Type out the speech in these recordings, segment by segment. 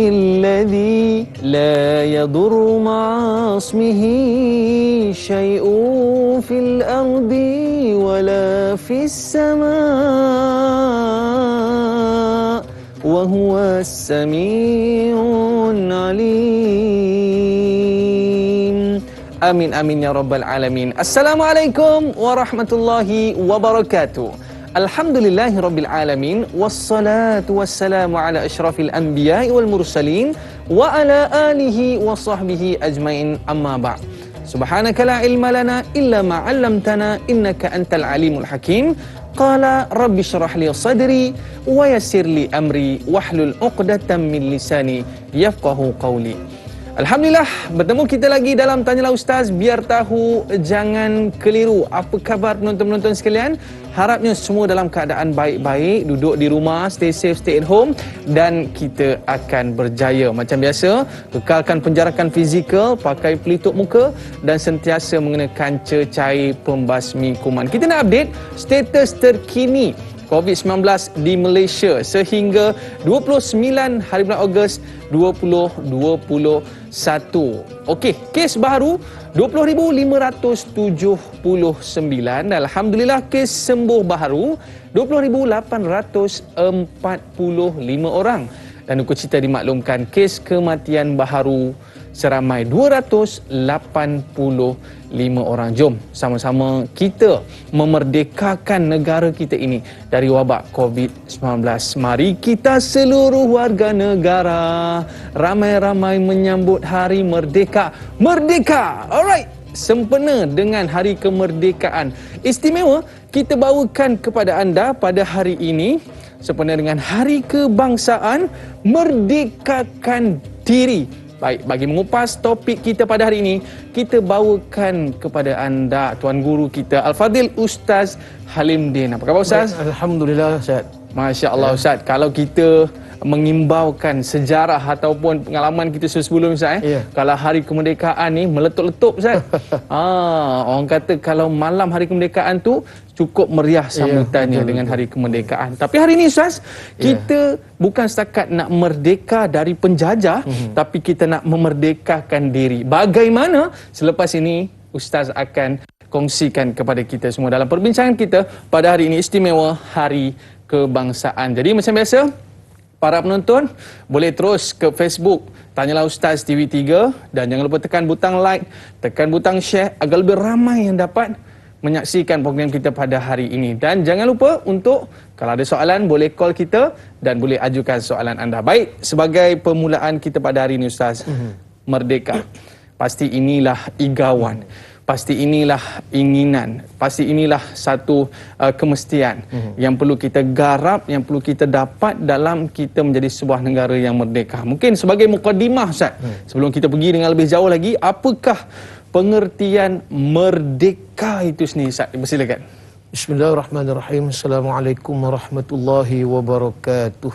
الذي لا يضر مع اسمه شيء في الأرض ولا في السماء وهو السميع العليم. Amin amin ya rabbal alamin. Assalamualaikum warahmatullahi wabarakatuh. Alhamdulillahi rabbil alamin. Wassalatu wassalamu ala asyrafil anbiya'i wal mursalin wa ala alihi wa sahbihi ajmain, amma ba'd. Subhanaka la ilma lana illa ma 'allamtana innaka antal alimul hakim. Qala rabbi shrah li sadri wa yassir li amri wahlul 'uqdatam min lisani yafqahu qawli. Alhamdulillah, bertemu kita lagi dalam Tanyalah Ustaz, biar tahu jangan keliru. Apa khabar penonton-penonton sekalian? Harapnya semua dalam keadaan baik-baik, duduk di rumah, stay safe, stay at home, dan kita akan berjaya. Macam biasa, kekalkan penjarakan fizikal, pakai pelitup muka dan sentiasa mengenakan cecair pembasmi kuman. Kita nak update status terkini COVID-19 di Malaysia sehingga 29 hari bulan Ogos 2021. Okey, kes baru 20,579 dan alhamdulillah kes sembuh baru 20,845 orang. Dan untuk cerita dimaklumkan kes kematian baharu seramai 285 orang. Jom sama-sama kita memerdekakan negara kita ini dari wabak COVID-19. Mari kita seluruh warga negara ramai-ramai menyambut Hari Merdeka. Merdeka! Alright! Sempena dengan Hari Kemerdekaan istimewa, kita bawakan kepada anda pada hari ini sempena dengan Hari Kebangsaan, merdekakan diri. Baik, bagi mengupas topik kita pada hari ini, kita bawakan kepada anda Tuan Guru kita Al-Fadhil Ustaz Halimdin. Apa khabar Ustaz? Baik, alhamdulillah Ustaz. Masya Allah Ustaz. Kalau kita mengimbaukan sejarah ataupun pengalaman kita sebelum Ustaz, kalau hari kemerdekaan ni meletup-letup Ustaz. Orang kata kalau malam hari kemerdekaan tu cukup meriah sambutannya dengan hari kemerdekaan. Tapi hari ini Ustaz, kita bukan setakat nak merdeka dari penjajah, tapi kita nak memerdekakan diri. Bagaimana? Selepas ini Ustaz akan kongsikan kepada kita semua dalam perbincangan kita pada hari ini, istimewa Hari Kebangsaan. Jadi macam biasa, para penonton boleh terus ke Facebook Tanyalah Ustaz TV3 dan jangan lupa tekan butang like, tekan butang share agar lebih ramai yang dapat menyaksikan program kita pada hari ini. Dan jangan lupa untuk kalau ada soalan boleh call kita dan boleh ajukan soalan anda. Baik, sebagai permulaan kita pada hari ini Ustaz, merdeka. Pasti inilah igawan. Pasti inilah inginan, pasti inilah satu kemestian yang perlu kita garap, yang perlu kita dapat dalam kita menjadi sebuah negara yang merdeka. Mungkin sebagai mukadimah Ustaz, sebelum kita pergi dengan lebih jauh lagi, apakah pengertian merdeka itu sendiri Ustaz? Persilakan. Bismillahirrahmanirrahim. Assalamualaikum warahmatullahi wabarakatuh.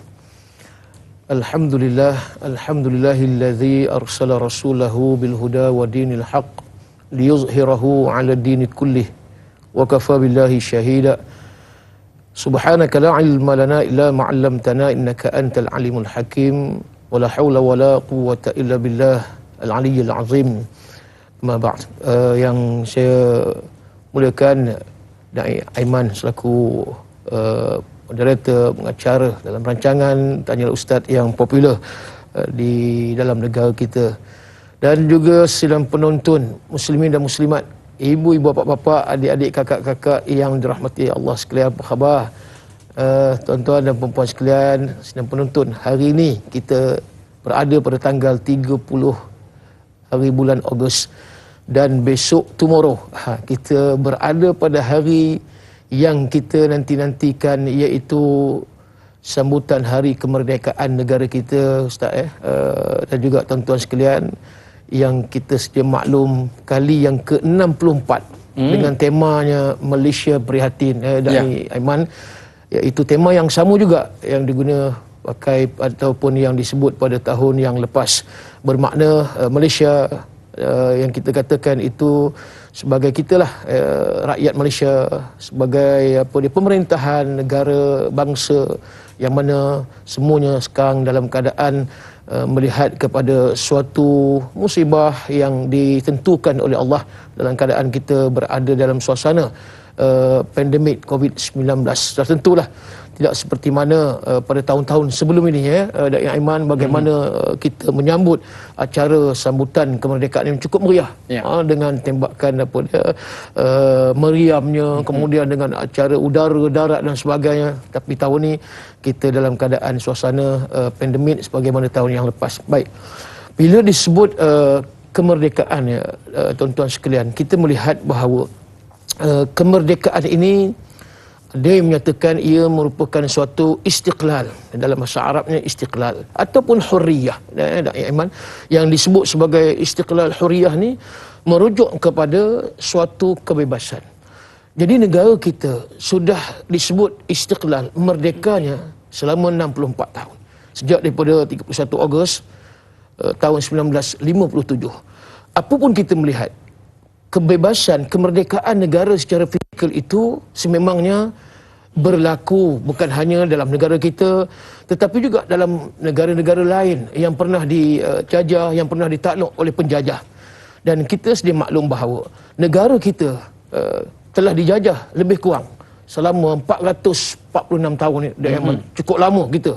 Alhamdulillahillazi arsala rasulahu bil huda wa dinil haqq liyuzhirahu 'ala dini kullih wa kafa billahi syahida. Subhanaka la ilma lana illa ma 'allamtana innaka antal alimul hakim wa la haula wa la quwwata illa billah al-aliyyil azim. Ma ba'd. Yang saya muliakan Dai Aiman selaku moderator pengacara dalam rancangan Tanyalah Ustaz yang popular di dalam negara kita, dan juga sidang penonton muslimin dan muslimat, ibu-ibu, bapa-bapa, adik-adik, kakak-kakak yang dirahmati Allah sekalian. Apa khabar tuan-tuan dan puan-puan sekalian, sidang penonton? Hari ini kita berada pada tanggal 30 hari bulan Ogos, dan besok tomorrow kita berada pada hari yang kita nanti-nantikan, iaitu sambutan Hari Kemerdekaan negara kita Ustaz, dan juga tuan-tuan sekalian, yang kita sedia maklum kali yang ke-64 dengan temanya Malaysia Prihatin dari Aiman, iaitu tema yang sama juga yang diguna pakai ataupun yang disebut pada tahun yang lepas, bermakna Malaysia yang kita katakan itu sebagai kitalah rakyat Malaysia, sebagai pemerintahan negara bangsa yang mana semuanya sekarang dalam keadaan melihat kepada suatu musibah yang ditentukan oleh Allah dalam keadaan kita berada dalam suasana pandemik COVID-19. Sudah tentulah tidak seperti mana pada tahun-tahun sebelum ini Da'i Aiman, bagaimana kita menyambut acara sambutan kemerdekaan yang cukup meriah dengan tembakan meriamnya, kemudian dengan acara udara, darat dan sebagainya. Tapi tahun ini kita dalam keadaan suasana pandemik sebagaimana tahun yang lepas. Baik, bila disebut kemerdekaan tuan-tuan sekalian, kita melihat bahawa kemerdekaan ini dia menyatakan ia merupakan suatu istiqlal, dalam bahasa Arabnya istiqlal ataupun hurriyah. Iman yang disebut sebagai istiqlal hurriyah ni merujuk kepada suatu kebebasan. Jadi negara kita sudah disebut istiqlal, merdekanya selama 64 tahun. Sejak daripada 31 Ogos tahun 1957. Apapun kita melihat, kebebasan, kemerdekaan negara secara fizikal itu sememangnya berlaku bukan hanya dalam negara kita tetapi juga dalam negara-negara lain yang pernah dijajah, yang pernah ditakluk oleh penjajah. Dan kita sedia maklum bahawa negara kita telah dijajah lebih kurang selama 446 tahun ni. Cukup lama kita.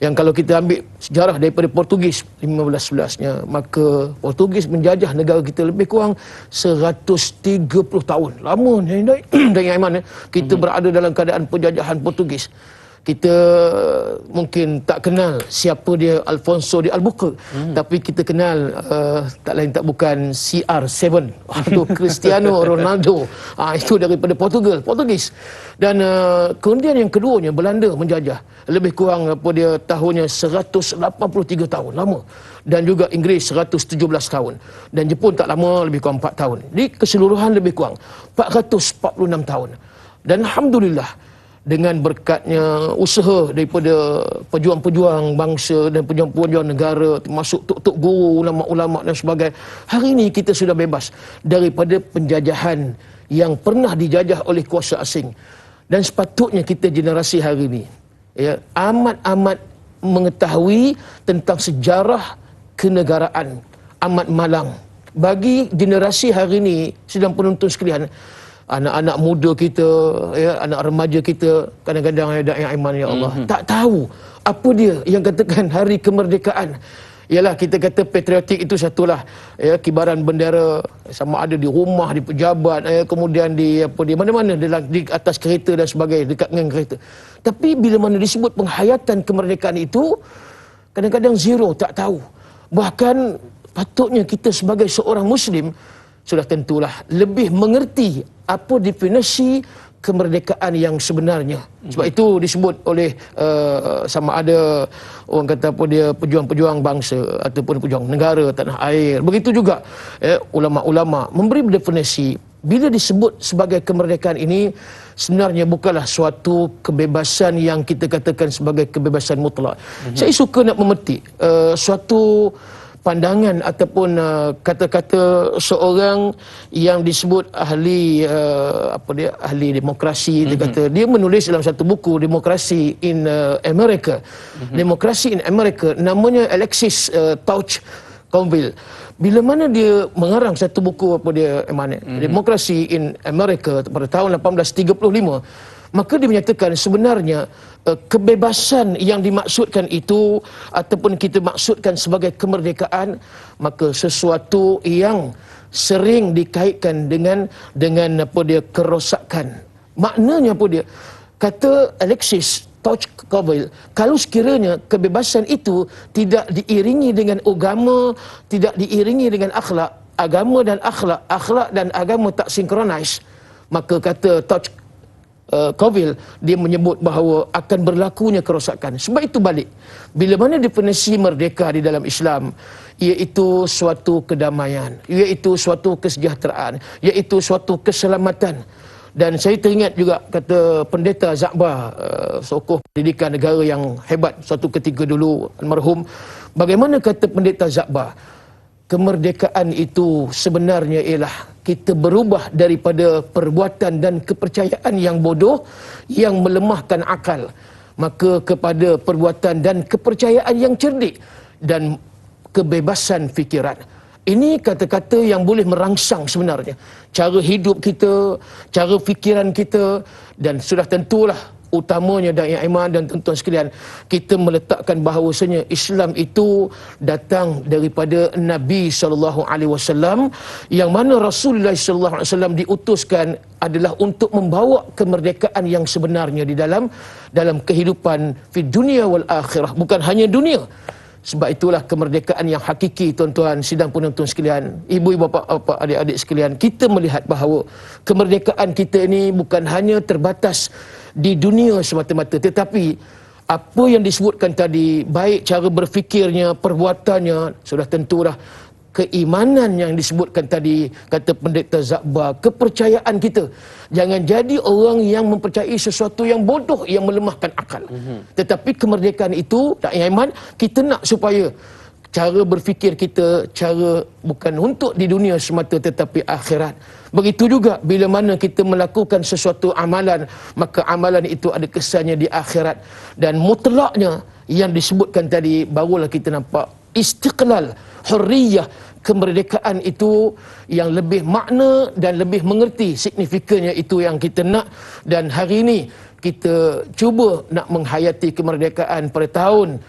Yang kalau kita ambil sejarah daripada Portugis 1511-nya, maka Portugis menjajah negara kita lebih kurang 130 tahun. Lama ni Da'i Aiman. Kita berada dalam keadaan penjajahan Portugis. Kita mungkin tak kenal siapa dia Alfonso de Albuquerque, tapi kita kenal tak lain tak bukan CR7 atau Cristiano Ronaldo. Itu daripada Portugis. Dan kemudian yang keduanya Belanda menjajah lebih kurang tahunnya 183 tahun, lama. Dan juga Inggeris 117 tahun. Dan Jepun tak lama, lebih kurang 4 tahun. Di keseluruhan lebih kurang 446 tahun. Dan alhamdulillah, dengan berkatnya usaha daripada pejuang-pejuang bangsa dan pejuang-pejuang negara, termasuk tok-tok guru, ulama-ulama dan sebagainya, hari ini kita sudah bebas daripada penjajahan yang pernah dijajah oleh kuasa asing. Dan sepatutnya kita generasi hari ini amat-amat mengetahui tentang sejarah kenegaraan, amat malang. Bagi generasi hari ini, sedang penonton sekalian, anak-anak muda kita, anak remaja kita, kadang-kadang Da'i Aiman, ya Allah, tak tahu apa dia yang katakan hari kemerdekaan. Ialah kita kata patriotik itu satulah, kibaran bendera sama ada di rumah, di pejabat, kemudian di mana-mana, di atas kereta dan sebagainya, dekat dengan kereta. Tapi bila mana disebut penghayatan kemerdekaan itu, kadang-kadang zero, tak tahu. Bahkan patutnya kita sebagai seorang Muslim sudah tentulah lebih mengerti apa definisi kemerdekaan yang sebenarnya. Sebab itu disebut oleh sama ada orang kata pejuang-pejuang bangsa ataupun pejuang negara tanah air. Begitu juga ulama-ulama memberi definisi bila disebut sebagai kemerdekaan ini sebenarnya bukanlah suatu kebebasan yang kita katakan sebagai kebebasan mutlak. Saya suka nak memetik suatu pandangan ataupun kata-kata seorang yang disebut ahli ahli demokrasi. Dia kata, dia menulis dalam satu buku Democracy in America. Democracy in America, namanya Alexis Tocqueville. Bila mana dia mengarang satu buku Democracy in America pada tahun 1835, maka dia menyatakan sebenarnya kebebasan yang dimaksudkan itu ataupun kita maksudkan sebagai kemerdekaan, maka sesuatu yang sering dikaitkan dengan kerosakan. Maknanya dia kata Alexis Tocqueville, kalau sekiranya kebebasan itu tidak diiringi dengan agama, tidak diiringi dengan akhlak, agama dan akhlak dan agama tak sinkronis, maka kata Tocqueville, dia menyebut bahawa akan berlakunya kerosakan. Sebab itu balik, bila mana definisi merdeka di dalam Islam, iaitu suatu kedamaian, iaitu suatu kesejahteraan, iaitu suatu keselamatan. Dan saya teringat juga kata Pendeta Zakbar, tokoh pendidikan negara yang hebat suatu ketika dulu, almarhum. Bagaimana kata Pendeta Zakbar, kemerdekaan itu sebenarnya ialah kita berubah daripada perbuatan dan kepercayaan yang bodoh, yang melemahkan akal, maka kepada perbuatan dan kepercayaan yang cerdik dan kebebasan fikiran. Ini kata-kata yang boleh merangsang sebenarnya cara hidup kita, cara fikiran kita, dan sudah tentulah utamanya dan yang iman dan tuan-tuan sekalian, kita meletakkan bahawasanya Islam itu datang daripada Nabi SAW, yang mana Rasulullah SAW diutuskan adalah untuk membawa kemerdekaan yang sebenarnya di dalam kehidupan fi dunia wal akhirah, bukan hanya dunia. Sebab itulah kemerdekaan yang hakiki, tuan-tuan sidang penonton sekalian, ibu-ibu, bapa, adik-adik sekalian, kita melihat bahawa kemerdekaan kita ini bukan hanya terbatas di dunia semata-mata, tetapi apa yang disebutkan tadi, baik cara berfikirnya, perbuatannya, sudah tentulah keimanan yang disebutkan tadi, kata Pendeta Zakbar, kepercayaan kita. Jangan jadi orang yang mempercayai sesuatu yang bodoh, yang melemahkan akal. Tetapi kemerdekaan itu, tak iman, kita nak supaya cara berfikir kita, cara bukan untuk di dunia semata tetapi akhirat. Begitu juga bila mana kita melakukan sesuatu amalan, maka amalan itu ada kesannya di akhirat. Dan mutlaknya yang disebutkan tadi, barulah kita nampak istiqlal, hurriyah, kemerdekaan itu yang lebih makna dan lebih mengerti signifikannya, itu yang kita nak. Dan hari ini kita cuba nak menghayati kemerdekaan pada tahun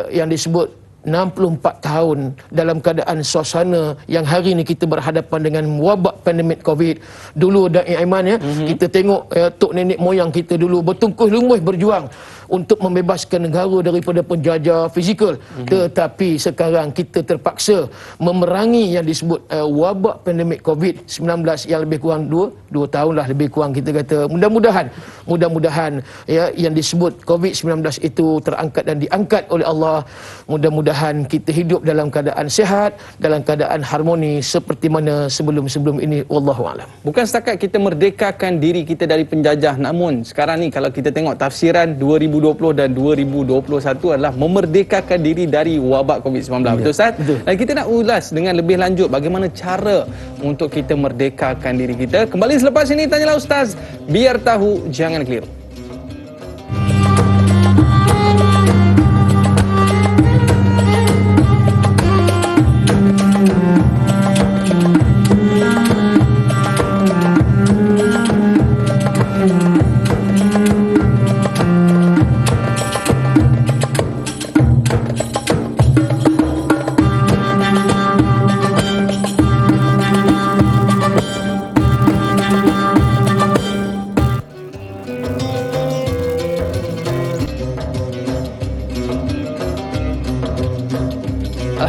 yang disebut 64 tahun dalam keadaan suasana yang hari ini kita berhadapan dengan wabak pandemik Covid. Dulu dan iman kita tengok tok nenek moyang kita dulu bertungkus lumus berjuang untuk membebaskan negara daripada penjajah fizikal. Tetapi sekarang kita terpaksa memerangi yang disebut wabak pandemik Covid-19 yang lebih kurang 2 tahun lah lebih kurang, kita kata. Mudah-mudahan ya, yang disebut Covid-19 itu terangkat dan diangkat oleh Allah. Mudah-mudahan kita hidup dalam keadaan sihat, dalam keadaan harmoni seperti mana sebelum-sebelum ini. Wallahu a'lam. Bukan setakat kita merdekakan diri kita dari penjajah, namun sekarang ni kalau kita tengok tafsiran 2020 dan 2021 adalah memerdekakan diri dari wabak Covid-19. Betul Ustaz? Betul. Dan kita nak ulas dengan lebih lanjut bagaimana cara untuk kita merdekakan diri kita. Kembali selepas ini, Tanyalah Ustaz, biar tahu jangan keliru.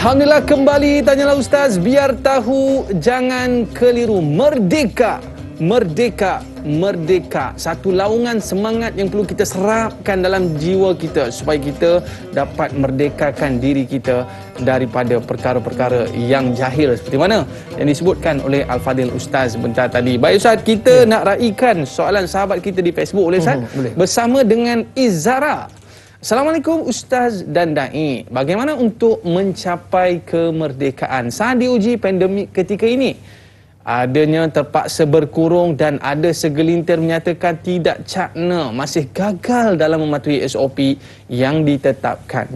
Alhamdulillah, kembali Tanyalah Ustaz, biar tahu jangan keliru. Merdeka, merdeka, merdeka. Satu laungan semangat yang perlu kita serapkan dalam jiwa kita supaya kita dapat merdekakan diri kita daripada perkara-perkara yang jahil seperti mana yang disebutkan oleh Al-Fadil Ustaz bentar tadi. Baik Ustaz, kita nak raikan soalan sahabat kita di Facebook, boleh Ustaz? Boleh. Bersama dengan Izara. Assalamualaikum Ustaz dan Da'i. Bagaimana untuk mencapai kemerdekaan saat diuji pandemik ketika ini? Adanya terpaksa berkurung dan ada segelintir menyatakan tidak cakna, masih gagal dalam mematuhi SOP yang ditetapkan.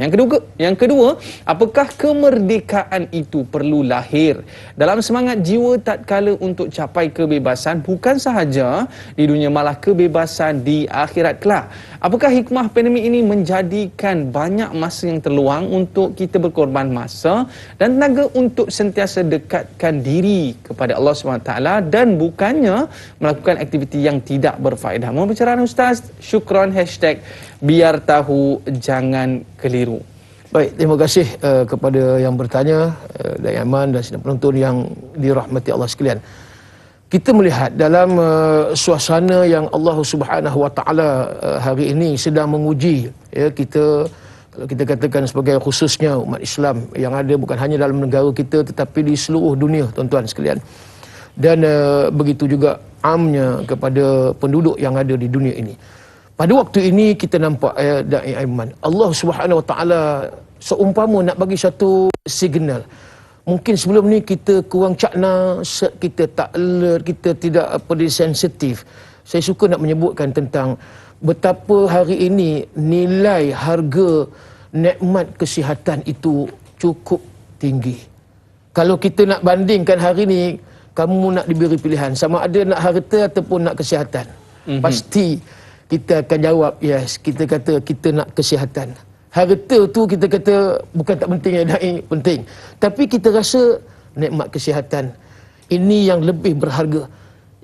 Yang kedua, apakah kemerdekaan itu perlu lahir dalam semangat jiwa tatkala untuk capai kebebasan bukan sahaja di dunia, malah kebebasan di akhirat kelak? Apakah hikmah pandemik ini menjadikan banyak masa yang terluang untuk kita berkorban masa dan tenaga untuk sentiasa dekatkan diri kepada Allah SWT dan bukannya melakukan aktiviti yang tidak berfaedah? Mohon pencerahan Ustaz. Syukran. #biar tahu jangan keliru. Baik, terima kasih kepada yang bertanya, dan Yaman dan sidang penonton yang dirahmati Allah sekalian. Kita melihat dalam suasana yang Allah Subhanahu Wa Taala hari ini sedang menguji kita, kalau kita katakan sebagai khususnya umat Islam yang ada bukan hanya dalam negara kita tetapi di seluruh dunia, tuan-tuan sekalian. Dan begitu juga amnya kepada penduduk yang ada di dunia ini. Pada waktu ini kita nampak Da'i Aiman, Allah Subhanahu Wa Taala seumpama nak bagi satu signal. Mungkin sebelum ni kita kurang cakna, kita tak alert, kita tidak sensitif. Saya suka nak menyebutkan tentang betapa hari ini nilai harga nikmat kesihatan itu cukup tinggi. Kalau kita nak bandingkan hari ini, kamu nak diberi pilihan sama ada nak harta ataupun nak kesihatan. Pasti kita akan jawab yes, kita kata kita nak kesihatan. Harta tu kita kata bukan tak penting, ya penting. Tapi kita rasa nikmat kesihatan ini yang lebih berharga.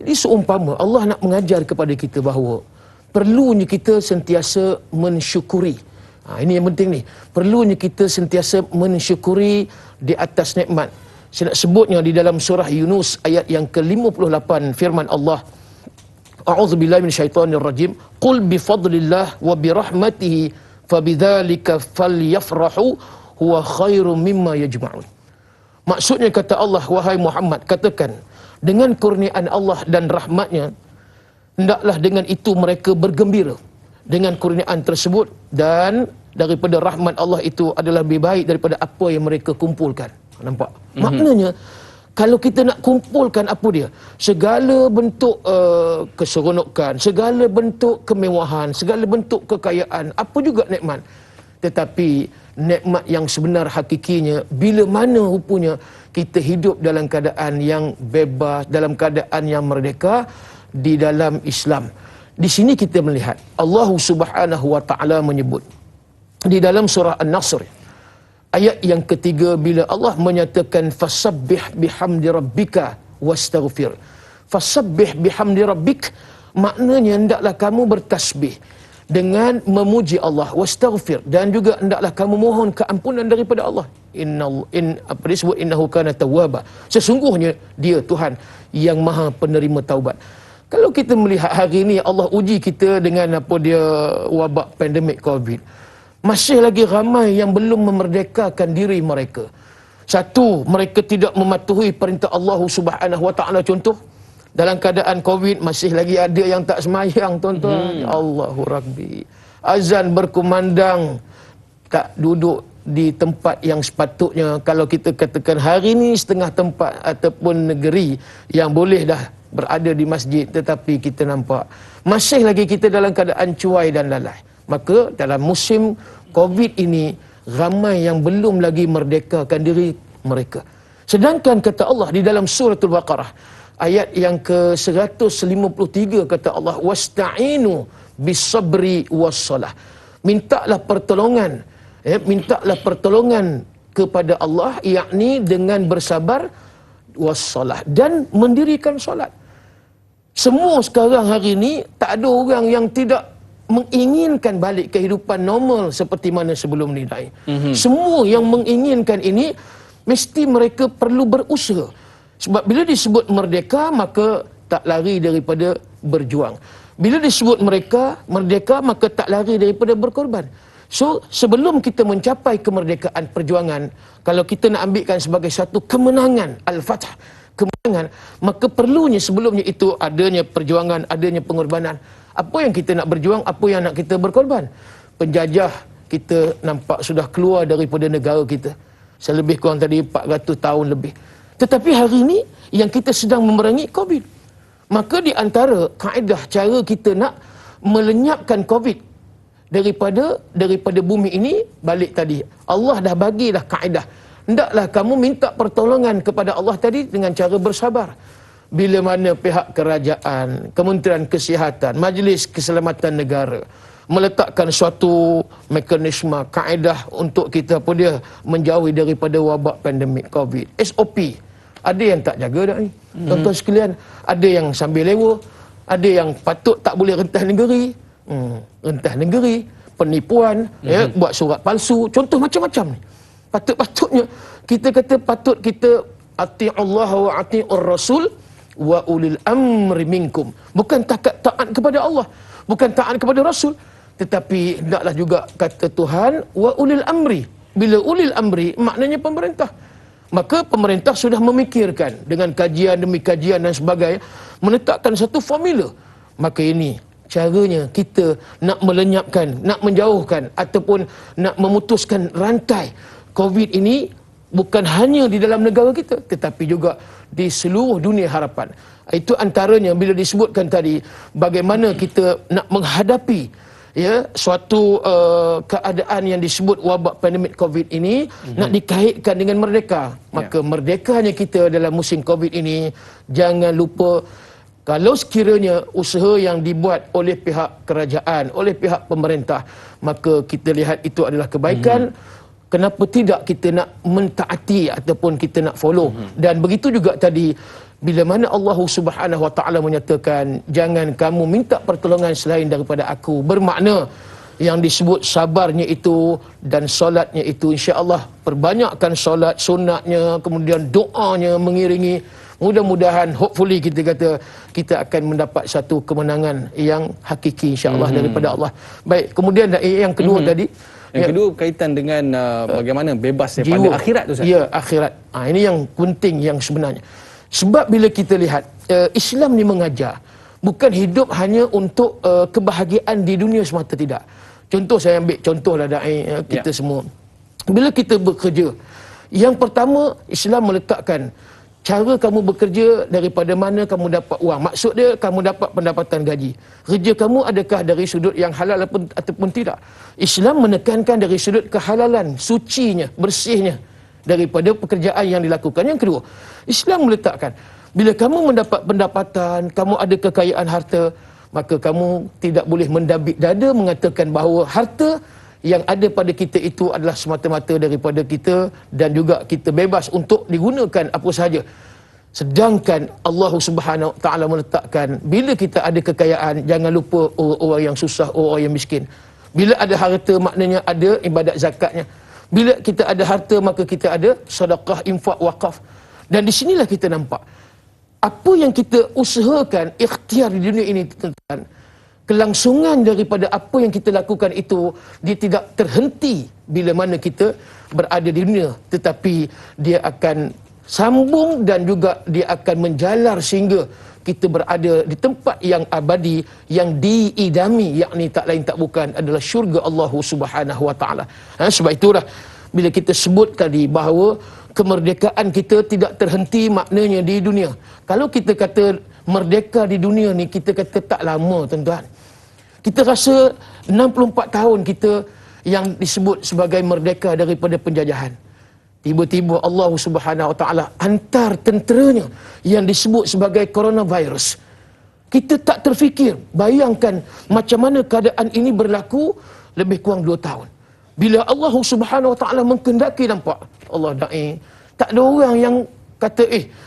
Jadi seumpama Allah nak mengajar kepada kita bahawa perlunya kita sentiasa mensyukuri. Ini yang penting ni. Perlunya kita sentiasa mensyukuri di atas nikmat. Saya nak sebutnya di dalam surah Yunus ayat yang ke-58 firman Allah. A'udzubillahi minasyaitonirrajim. Qul bifadlillah wa birahmatihi fabidzalika falyafrahu huwa khairum mimma yajma'un. Maksudnya kata Allah, wahai Muhammad, katakan dengan kurniaan Allah dan rahmatnya, hendaklah dengan itu mereka bergembira dengan kurniaan tersebut, dan daripada rahmat Allah itu adalah lebih baik daripada apa yang mereka kumpulkan. Nampak? Maknanya kalau kita nak kumpulkan apa dia? Segala bentuk keseronokan, segala bentuk kemewahan, segala bentuk kekayaan, apa juga nikmat. Tetapi nikmat yang sebenar hakikinya bila mana rupanya kita hidup dalam keadaan yang bebas, dalam keadaan yang merdeka di dalam Islam. Di sini kita melihat Allah Subhanahu wa taala menyebut di dalam surah An-Nasr ayat yang ketiga bila Allah menyatakan fasabbih bihamdi rabbika wastaghfir. Fasabbih bihamdi rabbik maknanya hendaklah kamu bertasbih dengan memuji Allah, wastaghfir, dan juga hendaklah kamu mohon keampunan daripada Allah. Innahu kana tawwaba. Sesungguhnya dia Tuhan yang Maha penerima taubat. Kalau kita melihat hari ini Allah uji kita dengan apa dia wabak pandemik Covid. Masih lagi ramai yang belum memerdekakan diri mereka. Satu, mereka tidak mematuhi perintah Allah Subhanahu wa taala. Contoh, dalam keadaan Covid masih lagi ada yang tak semayang, tuan-tuan. Allahu Rabbi. Azan berkumandang, tak duduk di tempat yang sepatutnya. Kalau kita katakan hari ini setengah tempat ataupun negeri yang boleh dah berada di masjid, tetapi kita nampak masih lagi kita dalam keadaan cuai dan lalai. Maka dalam musim Covid ini ramai yang belum lagi merdekakan diri mereka. Sedangkan kata Allah di dalam suratul Baqarah ayat yang ke-153 kata Allah, wasta'inu bis-sabri was-salah. Mintalah pertolongan, mintalah pertolongan kepada Allah, yakni dengan bersabar, was-salah, dan mendirikan solat. Semua sekarang hari ini tak ada orang yang tidak menginginkan balik kehidupan normal seperti mana sebelum ni. Semua yang menginginkan ini mesti mereka perlu berusaha. Sebab bila disebut merdeka, maka tak lari daripada berjuang. Bila disebut mereka merdeka, maka tak lari daripada berkorban. So, sebelum kita mencapai kemerdekaan perjuangan, kalau kita nak ambilkan sebagai satu kemenangan, Al-Fath, kemenangan, maka perlunya sebelumnya itu adanya perjuangan, adanya pengorbanan. Apa yang kita nak berjuang, apa yang nak kita berkorban? Penjajah kita nampak sudah keluar daripada negara kita. Selebih kurang tadi 400 tahun lebih. Tetapi hari ini yang kita sedang memerangi Covid. Maka di antara kaedah cara kita nak melenyapkan Covid daripada bumi ini, balik tadi, Allah dah bagilah kaedah. Hendaklah kamu minta pertolongan kepada Allah tadi dengan cara bersabar. Bila mana pihak kerajaan, Kementerian Kesihatan, Majlis Keselamatan Negara meletakkan suatu mekanisme, kaedah untuk kita apa dia menjauhi daripada wabak pandemik Covid, SOP. Ada yang tak jaga dah ni. Tuan-tuan sekalian, ada yang sambil lewa, ada yang patut tak boleh rentas negeri. Rentas negeri, penipuan, buat surat palsu, contoh macam-macam ni. Patutnya kita kata patut kita ati'ullah wa ati'ur rasul wa ulil amri minkum. Bukan taat kepada Allah, bukan taat kepada Rasul, tetapi hendaklah juga kata Tuhan wa ulil amri. Bila ulil amri maknanya pemerintah. Maka pemerintah sudah memikirkan dengan kajian demi kajian dan sebagainya, menetapkan satu formula. Maka ini caranya kita nak melenyapkan, nak menjauhkan ataupun nak memutuskan rantai Covid ini bukan hanya di dalam negara kita, tetapi juga di seluruh dunia harapan. Itu antaranya bila disebutkan tadi bagaimana kita nak menghadapi suatu keadaan yang disebut wabak pandemik Covid ini nak dikaitkan dengan merdeka. Maka merdekanya kita dalam musim Covid ini, jangan lupa kalau sekiranya usaha yang dibuat oleh pihak kerajaan, oleh pihak pemerintah, maka kita lihat itu adalah kebaikan. Kenapa tidak kita nak mentaati ataupun kita nak follow? Dan begitu juga tadi, bila mana Allah Subhanahu Wa Taala menyatakan, jangan kamu minta pertolongan selain daripada aku. Bermakna yang disebut sabarnya itu dan solatnya itu, insya-Allah perbanyakkan solat sunatnya, kemudian doanya mengiringi. Mudah-mudahan, hopefully kita kata, kita akan mendapat satu kemenangan yang hakiki insya-Allah daripada Allah. Baik, kemudian yang kedua tadi, yang kedua berkaitan dengan bagaimana bebas daripada jiwa. akhirat tu, Ustaz. Ya, akhirat. Ini yang penting yang sebenarnya. Sebab bila kita lihat Islam ni mengajar bukan hidup hanya untuk kebahagiaan di dunia semata, tidak. Contoh, saya ambil contohlah dai kita semua. Bila kita bekerja, yang pertama Islam meletakkan cara kamu bekerja, daripada mana kamu dapat wang. Maksud dia, kamu dapat pendapatan gaji. Kerja kamu adakah dari sudut yang halal ataupun tidak. Islam menekankan dari sudut kehalalan, sucinya, bersihnya daripada pekerjaan yang dilakukan. Yang kedua, Islam meletakkan bila kamu mendapat pendapatan, kamu ada kekayaan harta, maka kamu tidak boleh mendabik dada mengatakan bahawa harta yang ada pada kita itu adalah semata-mata daripada kita dan juga kita bebas untuk digunakan apa sahaja. Sedangkan Allah Subhanahu Wa Taala meletakkan bila kita ada kekayaan, jangan lupa orang yang susah, orang yang miskin. Bila ada harta, maknanya ada ibadat zakatnya. Bila kita ada harta, maka kita ada sedekah, infak, wakaf. Dan di sinilah kita nampak apa yang kita usahakan, ikhtiar di dunia ini, tuan-tuan, kelangsungan daripada apa yang kita lakukan itu, dia tidak terhenti bila mana kita berada di dunia, tetapi dia akan sambung dan juga dia akan menjalar sehingga kita berada di tempat yang abadi, yang diidami, yakni tak lain tak bukan adalah syurga Allah Subhanahu Wa Taala. Sebab itulah bila kita sebut tadi bahawa kemerdekaan kita tidak terhenti maknanya di dunia. Kalau kita kata merdeka di dunia ni, kita kata tak lama, tuan-tuan. Kita rasa 64 tahun kita yang disebut sebagai merdeka daripada penjajahan. Tiba-tiba Allah Subhanahu Wa Taala hantar tenteranya yang disebut sebagai coronavirus. Kita tak terfikir, bayangkan macam mana keadaan ini berlaku lebih kurang 2 tahun. Bila Allah Subhanahu Wa Taala mengkendaki, nampak Allah dai, tak ada orang yang kata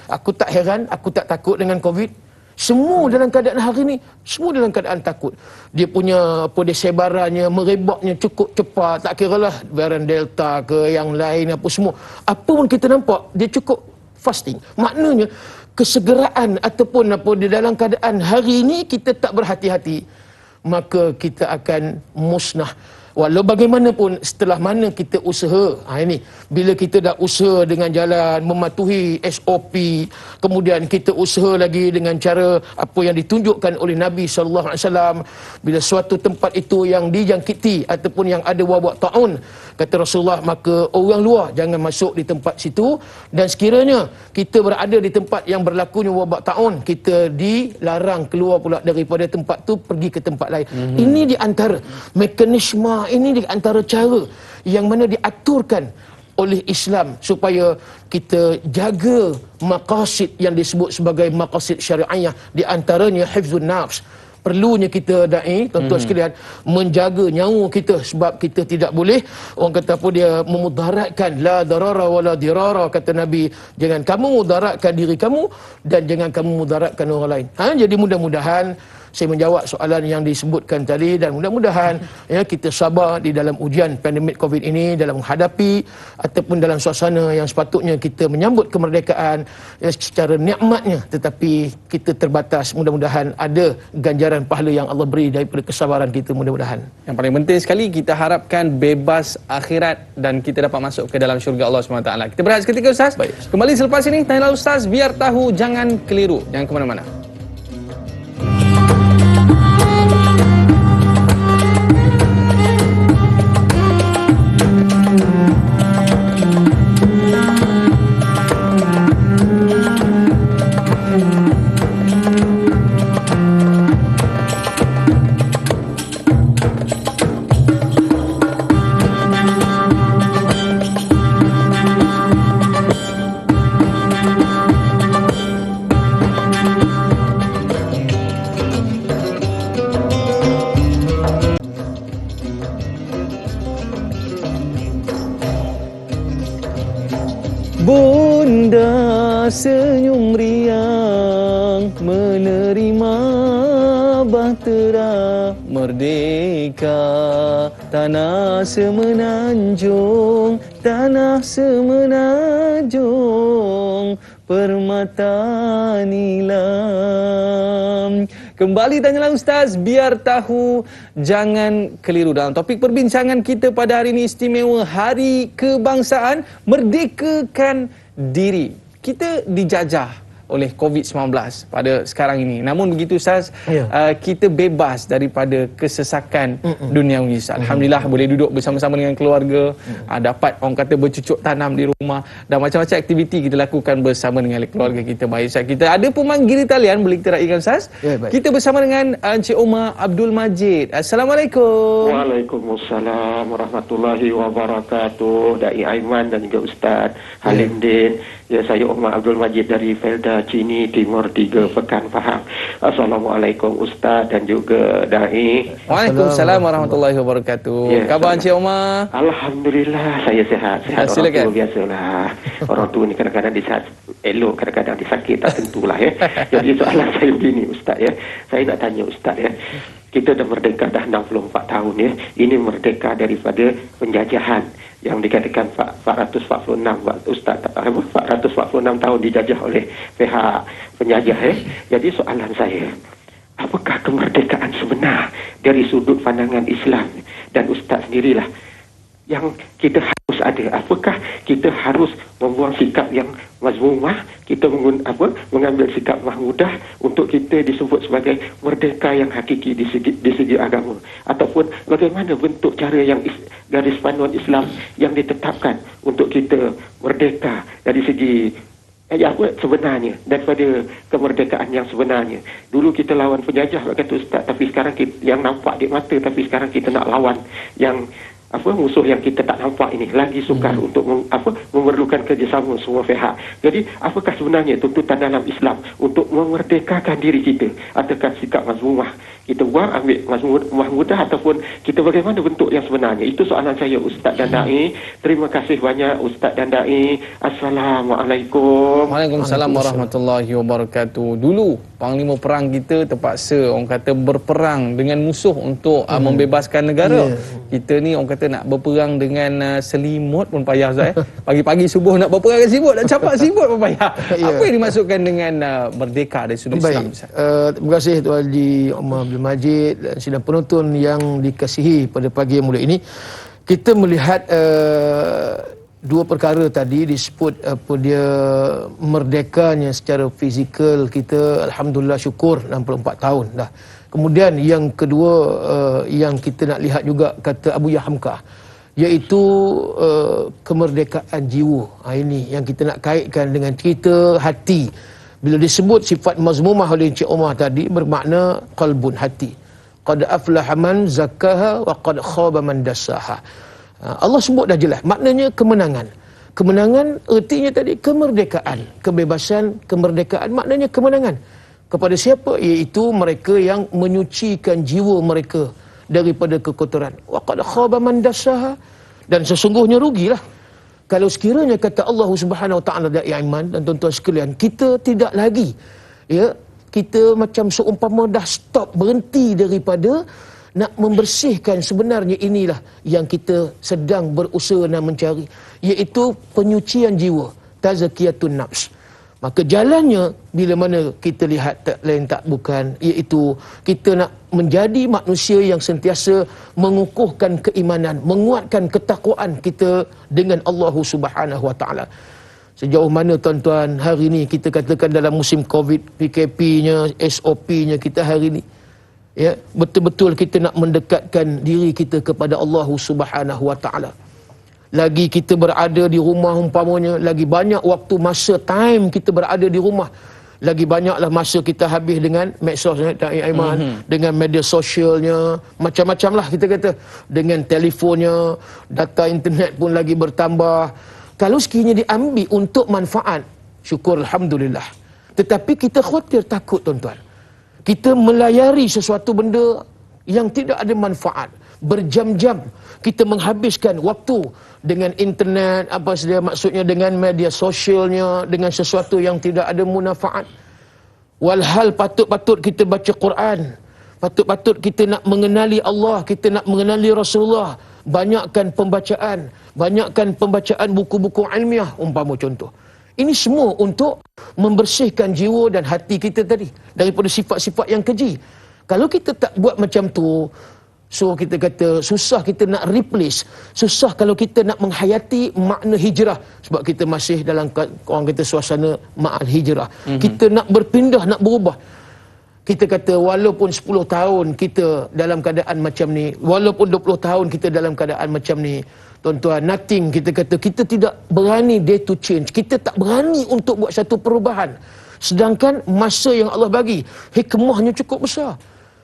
aku tak heran, aku tak takut dengan Covid. Semua dalam keadaan hari ini, semua dalam keadaan takut. Dia punya sebarannya, merebaknya cukup cepat. Tak kiralah varian Delta ke yang lain apa semua. Apa pun kita nampak, dia cukup fasting. Maknanya kesegeraan ataupun apa di dalam keadaan hari ini kita tak berhati-hati, maka kita akan musnah. Walau bagaimanapun, setelah mana kita usaha, ini bila kita dah usaha dengan jalan mematuhi SOP, kemudian kita usaha lagi dengan cara apa yang ditunjukkan oleh Nabi SAW, bila suatu tempat itu yang dijangkiti ataupun yang ada wabak taun, kata Rasulullah, maka orang luar jangan masuk di tempat situ. Dan sekiranya kita berada di tempat yang berlakunya wabak taun, kita dilarang keluar pula daripada tempat tu, pergi ke tempat lain. Ini di antara mekanisme, ini di antara cara yang mana diaturkan oleh Islam supaya kita jaga maqasid yang disebut sebagai maqasid syariah. Di antaranya hifzun nafs. Perlunya kita tuan-tuan sekalian, menjaga nyawa kita, sebab kita tidak boleh, orang kata apa dia, memudaratkan. La darara wala dirara, kata Nabi. Jangan kamu mudaratkan diri kamu dan jangan kamu mudaratkan orang lain. Jadi mudah-mudahan saya menjawab soalan yang disebutkan tadi, dan mudah-mudahan kita sabar di dalam ujian pandemik Covid ini, dalam menghadapi ataupun dalam suasana yang sepatutnya kita menyambut kemerdekaan secara nikmatnya, tetapi kita terbatas. Mudah-mudahan ada ganjaran pahala yang Allah beri daripada kesabaran kita, mudah-mudahan. Yang paling penting sekali, kita harapkan bebas akhirat dan kita dapat masuk ke dalam syurga Allah SWT. Kita berehat seketika, Ustaz. Baik. Kembali selepas ini, Tanya Ustaz, biar tahu, jangan keliru. Jangan ke mana-mana. Bunda senyum riang menerima bahtera merdeka. Tanah semenanjung, tanah semenanjung, permata nilam. Kembali tanyalah Ustaz, biar tahu jangan keliru. Dalam topik perbincangan kita pada hari ini istimewa Hari Kebangsaan, merdekakan diri. Kita dijajah oleh COVID-19 pada sekarang ini. Namun begitu Ustaz, kita bebas daripada kesesakan duniawi. Alhamdulillah boleh duduk bersama-sama dengan keluarga, dapat orang kata bercucuk tanam di rumah dan macam-macam aktiviti kita lakukan bersama dengan keluarga kita. Baik Ustaz, kita ada pemanggil di talian, boleh kita raikan Ustaz? Kita bersama dengan Encik Omar Abdul Majid. Assalamualaikum. Waalaikumsalam warahmatullahi wabarakatuh. Dai Aiman dan juga Ustaz Halim Din. Ya, saya Omar Abdul Majid dari Felda Cini Timur 3 Pekan Pahang. Assalamualaikum Ustaz dan juga Dai. Waalaikumsalam warahmatullahi wabarakatuh. Khabar Encik Omar? Alhamdulillah saya sihat. Sihat orang tua biasalah. Orang tua ni kadang-kadang disihat elok, kadang-kadang disakit, tak tentulah ya. Jadi soalan saya begini Ustaz ya. Saya nak tanya Ustaz ya. Kita dah merdeka dah 64 tahun ya. Ini merdeka daripada penjajahan yang dikatakan 446 Ustaz, 446 tahun dijajah oleh pihak penjajah ya. Jadi soalan saya, apakah kemerdekaan sebenar dari sudut pandangan Islam? Dan Ustaz sendirilah yang kita harus ada. Apakah kita harus membuang sikap yang mazmumah, kita mengambil sikap mahmudah untuk kita disebut sebagai merdeka yang hakiki di segi agama, ataupun bagaimana bentuk cara yang garis panduan Islam yang ditetapkan untuk kita merdeka dari segi sebenarnya, daripada kemerdekaan yang sebenarnya. Dulu kita lawan penjajah kata Ustaz, tapi sekarang kita, yang nampak di mata, tapi sekarang kita nak lawan yang musuh yang kita tak nampak ini, lagi sukar untuk memerlukan kerjasama semua pihak. Jadi apakah sebenarnya tuntutan dalam Islam untuk memerdekakan diri kita? Ataukah sikap mazmumah kita buang, ambil mahmudah, ataupun kita bagaimana bentuk yang sebenarnya? Itu soalan saya Ustaz dan Dai. Terima kasih banyak Ustaz dan Dai. Assalamualaikum. Waalaikumsalam warahmatullahi wabarakatuh. Dulu panglima perang kita terpaksa orang kata berperang dengan musuh untuk membebaskan negara. Kita ni orang kata nak berperang dengan selimut pun payah Ustaz. Pagi-pagi subuh nak berperang dengan selimut, nak capak selimut pun payah. Apa yang dimaksudkan dengan merdeka dari sudut Islam Ustaz? Terima kasih Tuan Haji Omar Abdul Majid dan sidang penonton yang dikasihi pada pagi yang mulia ini. Kita melihat dua perkara tadi disebut dia merdekanya secara fizikal kita, alhamdulillah syukur 64 tahun dah. Kemudian yang kedua yang kita nak lihat juga kata Abu Hamka, iaitu kemerdekaan jiwa. Ini yang kita nak kaitkan dengan cerita hati. Bila disebut sifat mazmumah oleh Encik Omar tadi, bermakna qalbun, hati. Qad aflaha man zakkaha wa qad khaba man dassaha. Allah sebut dah jelas, maknanya kemenangan. Kemenangan ertinya tadi kemerdekaan, kebebasan, kemerdekaan maknanya kemenangan. Kepada siapa? Iaitu mereka yang menyucikan jiwa mereka daripada kekotoran. Wa qad khaba man dassaha, dan sesungguhnya rugilah kalau sekiranya kata Allah Subhanahu Wa Taala dan iman dan tuan-tuan sekalian, kita tidak lagi kita macam seumpama dah stop, berhenti daripada nak membersihkan. Sebenarnya inilah yang kita sedang berusaha nak mencari, iaitu penyucian jiwa, tazkiyatun nafs. Maka jalannya bila mana kita lihat tak lain tak bukan, iaitu kita nak menjadi manusia yang sentiasa mengukuhkan keimanan, menguatkan ketakwaan kita dengan Allah Subhanahu Wa Taala. Sejauh mana tuan-tuan hari ini kita katakan dalam musim Covid, PKP-nya, SOP-nya kita hari ini, ya, betul-betul kita nak mendekatkan diri kita kepada Allah Subhanahu Wa Taala. Lagi kita berada di rumah umpamanya, lagi banyak waktu masa time kita berada di rumah, lagi banyaklah masa kita habis dengan medsos dengan media sosialnya, macam-macam lah kita kata, dengan telefonnya, data internet pun lagi bertambah. Kalau sekiranya diambil untuk manfaat, syukur alhamdulillah. Tetapi kita khawatir, takut tuan-tuan, kita melayari sesuatu benda yang tidak ada manfaat, berjam-jam kita menghabiskan waktu dengan internet, apa saja maksudnya dengan media sosialnya, dengan sesuatu yang tidak ada manfaat. Walhal patut-patut kita baca Quran, patut-patut kita nak mengenali Allah, kita nak mengenali Rasulullah. Banyakkan pembacaan buku-buku ilmiah umpama contoh. Ini semua untuk membersihkan jiwa dan hati kita tadi daripada sifat-sifat yang keji. Kalau kita tak buat macam tu, so kita kata susah kita nak replace, susah kalau kita nak menghayati makna hijrah, sebab kita masih dalam orang kata suasana ma'al hijrah. Kita nak berpindah, nak berubah. Kita kata walaupun 10 tahun kita dalam keadaan macam ni, walaupun 20 tahun kita dalam keadaan macam ni, tuan-tuan, nothing, kita kata kita tidak berani day to change, kita tak berani untuk buat satu perubahan. Sedangkan masa yang Allah bagi, hikmahnya cukup besar.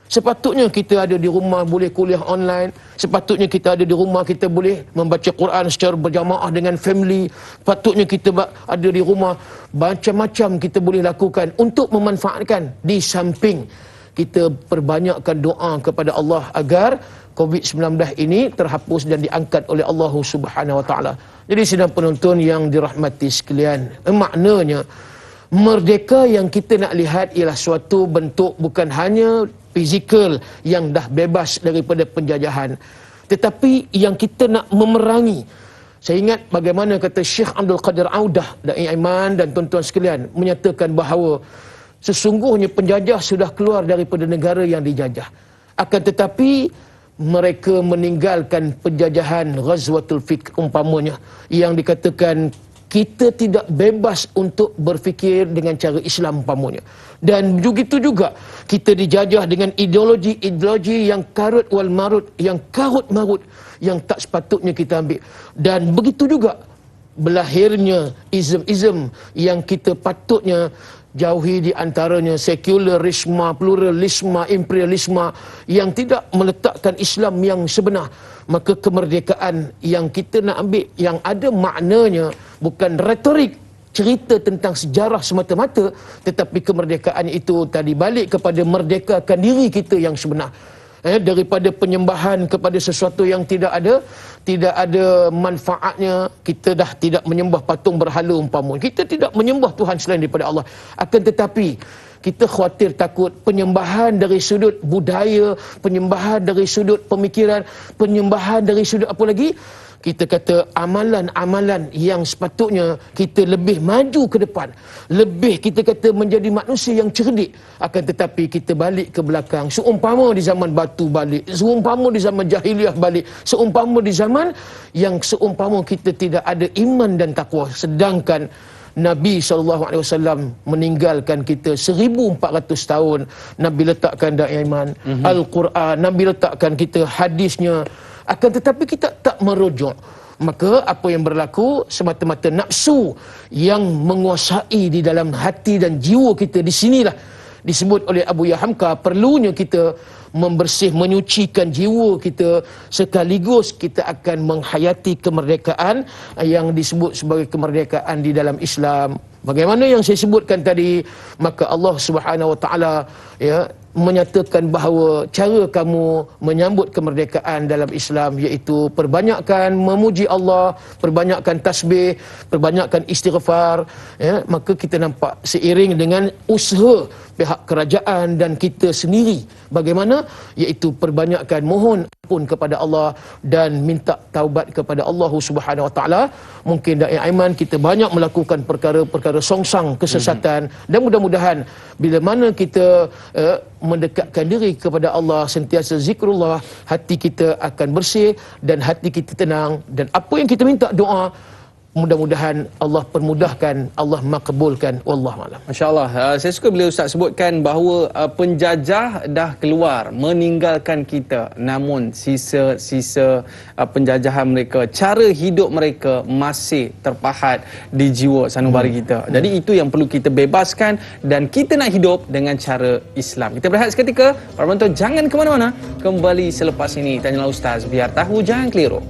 Sepatutnya kita ada di rumah boleh kuliah online. Sepatutnya kita ada di rumah kita boleh membaca Quran secara berjamaah dengan family. Sepatutnya kita ada di rumah. Macam-macam kita boleh lakukan untuk memanfaatkan. Di samping kita perbanyakkan doa kepada Allah agar COVID-19 ini terhapus dan diangkat oleh Allah Subhanahu Wa Taala. Jadi sidang penonton yang dirahmati sekalian, maknanya merdeka yang kita nak lihat ialah suatu bentuk bukan hanya fizikal yang dah bebas daripada penjajahan, tetapi yang kita nak memerangi. Saya ingat bagaimana kata Syekh Abdul Qadir Audah Dai Aiman dan tuan-tuan sekalian menyatakan bahawa sesungguhnya penjajah sudah keluar daripada negara yang dijajah. Akan tetapi mereka meninggalkan penjajahan Ghazwatul Fikr umpamanya, yang dikatakan kita tidak bebas untuk berfikir dengan cara Islam umpamanya. Dan begitu juga kita dijajah dengan ideologi yang karut wal marut, yang karut marut, yang tak sepatutnya kita ambil. Dan begitu juga berlahirnya ism-ism yang kita patutnya jauhi, di antaranya sekularisme, pluralisme, imperialisme yang tidak meletakkan Islam yang sebenar. Maka kemerdekaan yang kita nak ambil yang ada maknanya bukan retorik, cerita tentang sejarah semata-mata, tetapi kemerdekaan itu tadi balik kepada merdekakan diri kita yang sebenar. Daripada penyembahan kepada sesuatu yang tidak ada manfaatnya. Kita dah tidak menyembah patung berhala umpama. Kita tidak menyembah Tuhan selain daripada Allah. Akan tetapi kita khawatir takut penyembahan dari sudut budaya, penyembahan dari sudut pemikiran, penyembahan dari sudut apa lagi? Kita kata amalan-amalan yang sepatutnya kita lebih maju ke depan, lebih kita kata menjadi manusia yang cerdik, akan tetapi kita balik ke belakang. Seumpama di zaman batu balik, seumpama di zaman jahiliah balik, seumpama di zaman yang seumpama kita tidak ada iman dan takwa. Sedangkan Nabi SAW meninggalkan kita 1400 tahun. Nabi letakkan Dai Aiman, Al-Quran, Nabi letakkan kita hadisnya. Akan tetapi kita tak merujuk. Maka apa yang berlaku semata-mata nafsu yang menguasai di dalam hati dan jiwa kita. Di sinilah disebut oleh Abu Yahamka perlunya kita menyucikan jiwa kita, sekaligus kita akan menghayati kemerdekaan yang disebut sebagai kemerdekaan di dalam Islam. Bagaimana yang saya sebutkan tadi, maka Allah Subhanahu Wa Taala menyatakan bahawa cara kamu menyambut kemerdekaan dalam Islam iaitu perbanyakkan memuji Allah, perbanyakkan tasbih, perbanyakkan istighfar. Maka kita nampak seiring dengan usaha pihak kerajaan dan kita sendiri bagaimana, iaitu perbanyakkan mohon ampun kepada Allah dan minta taubat kepada Allah Subhanahu Wa Taala. Mungkin Dai Aiman kita banyak melakukan perkara-perkara songsang kesesatan, dan mudah-mudahan bila mana kita mendekatkan diri kepada Allah, sentiasa zikrullah, hati kita akan bersih dan hati kita tenang, dan apa yang kita minta doa mudah-mudahan Allah permudahkan, Allah makbulkan. Wallahualam. Masya-Allah. Saya suka bila Ustaz sebutkan bahawa penjajah dah keluar meninggalkan kita, namun sisa-sisa penjajahan mereka, cara hidup mereka masih terpahat di jiwa sanubari kita. Jadi itu yang perlu kita bebaskan dan kita nak hidup dengan cara Islam. Kita berehat seketika. Para penonton jangan ke mana-mana. Kembali selepas ini Tanyalah Ustaz, biar tahu jangan keliru.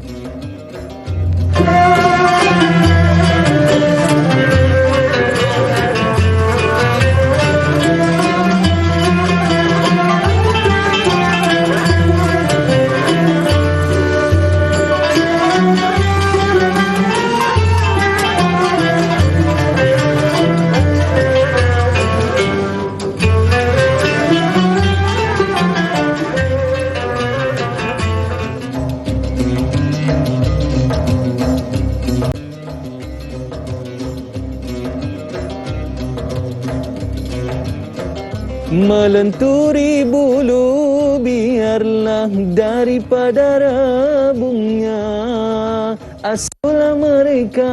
melenturi bulu, biarlah daripada rabungnya. Asuhlah mereka,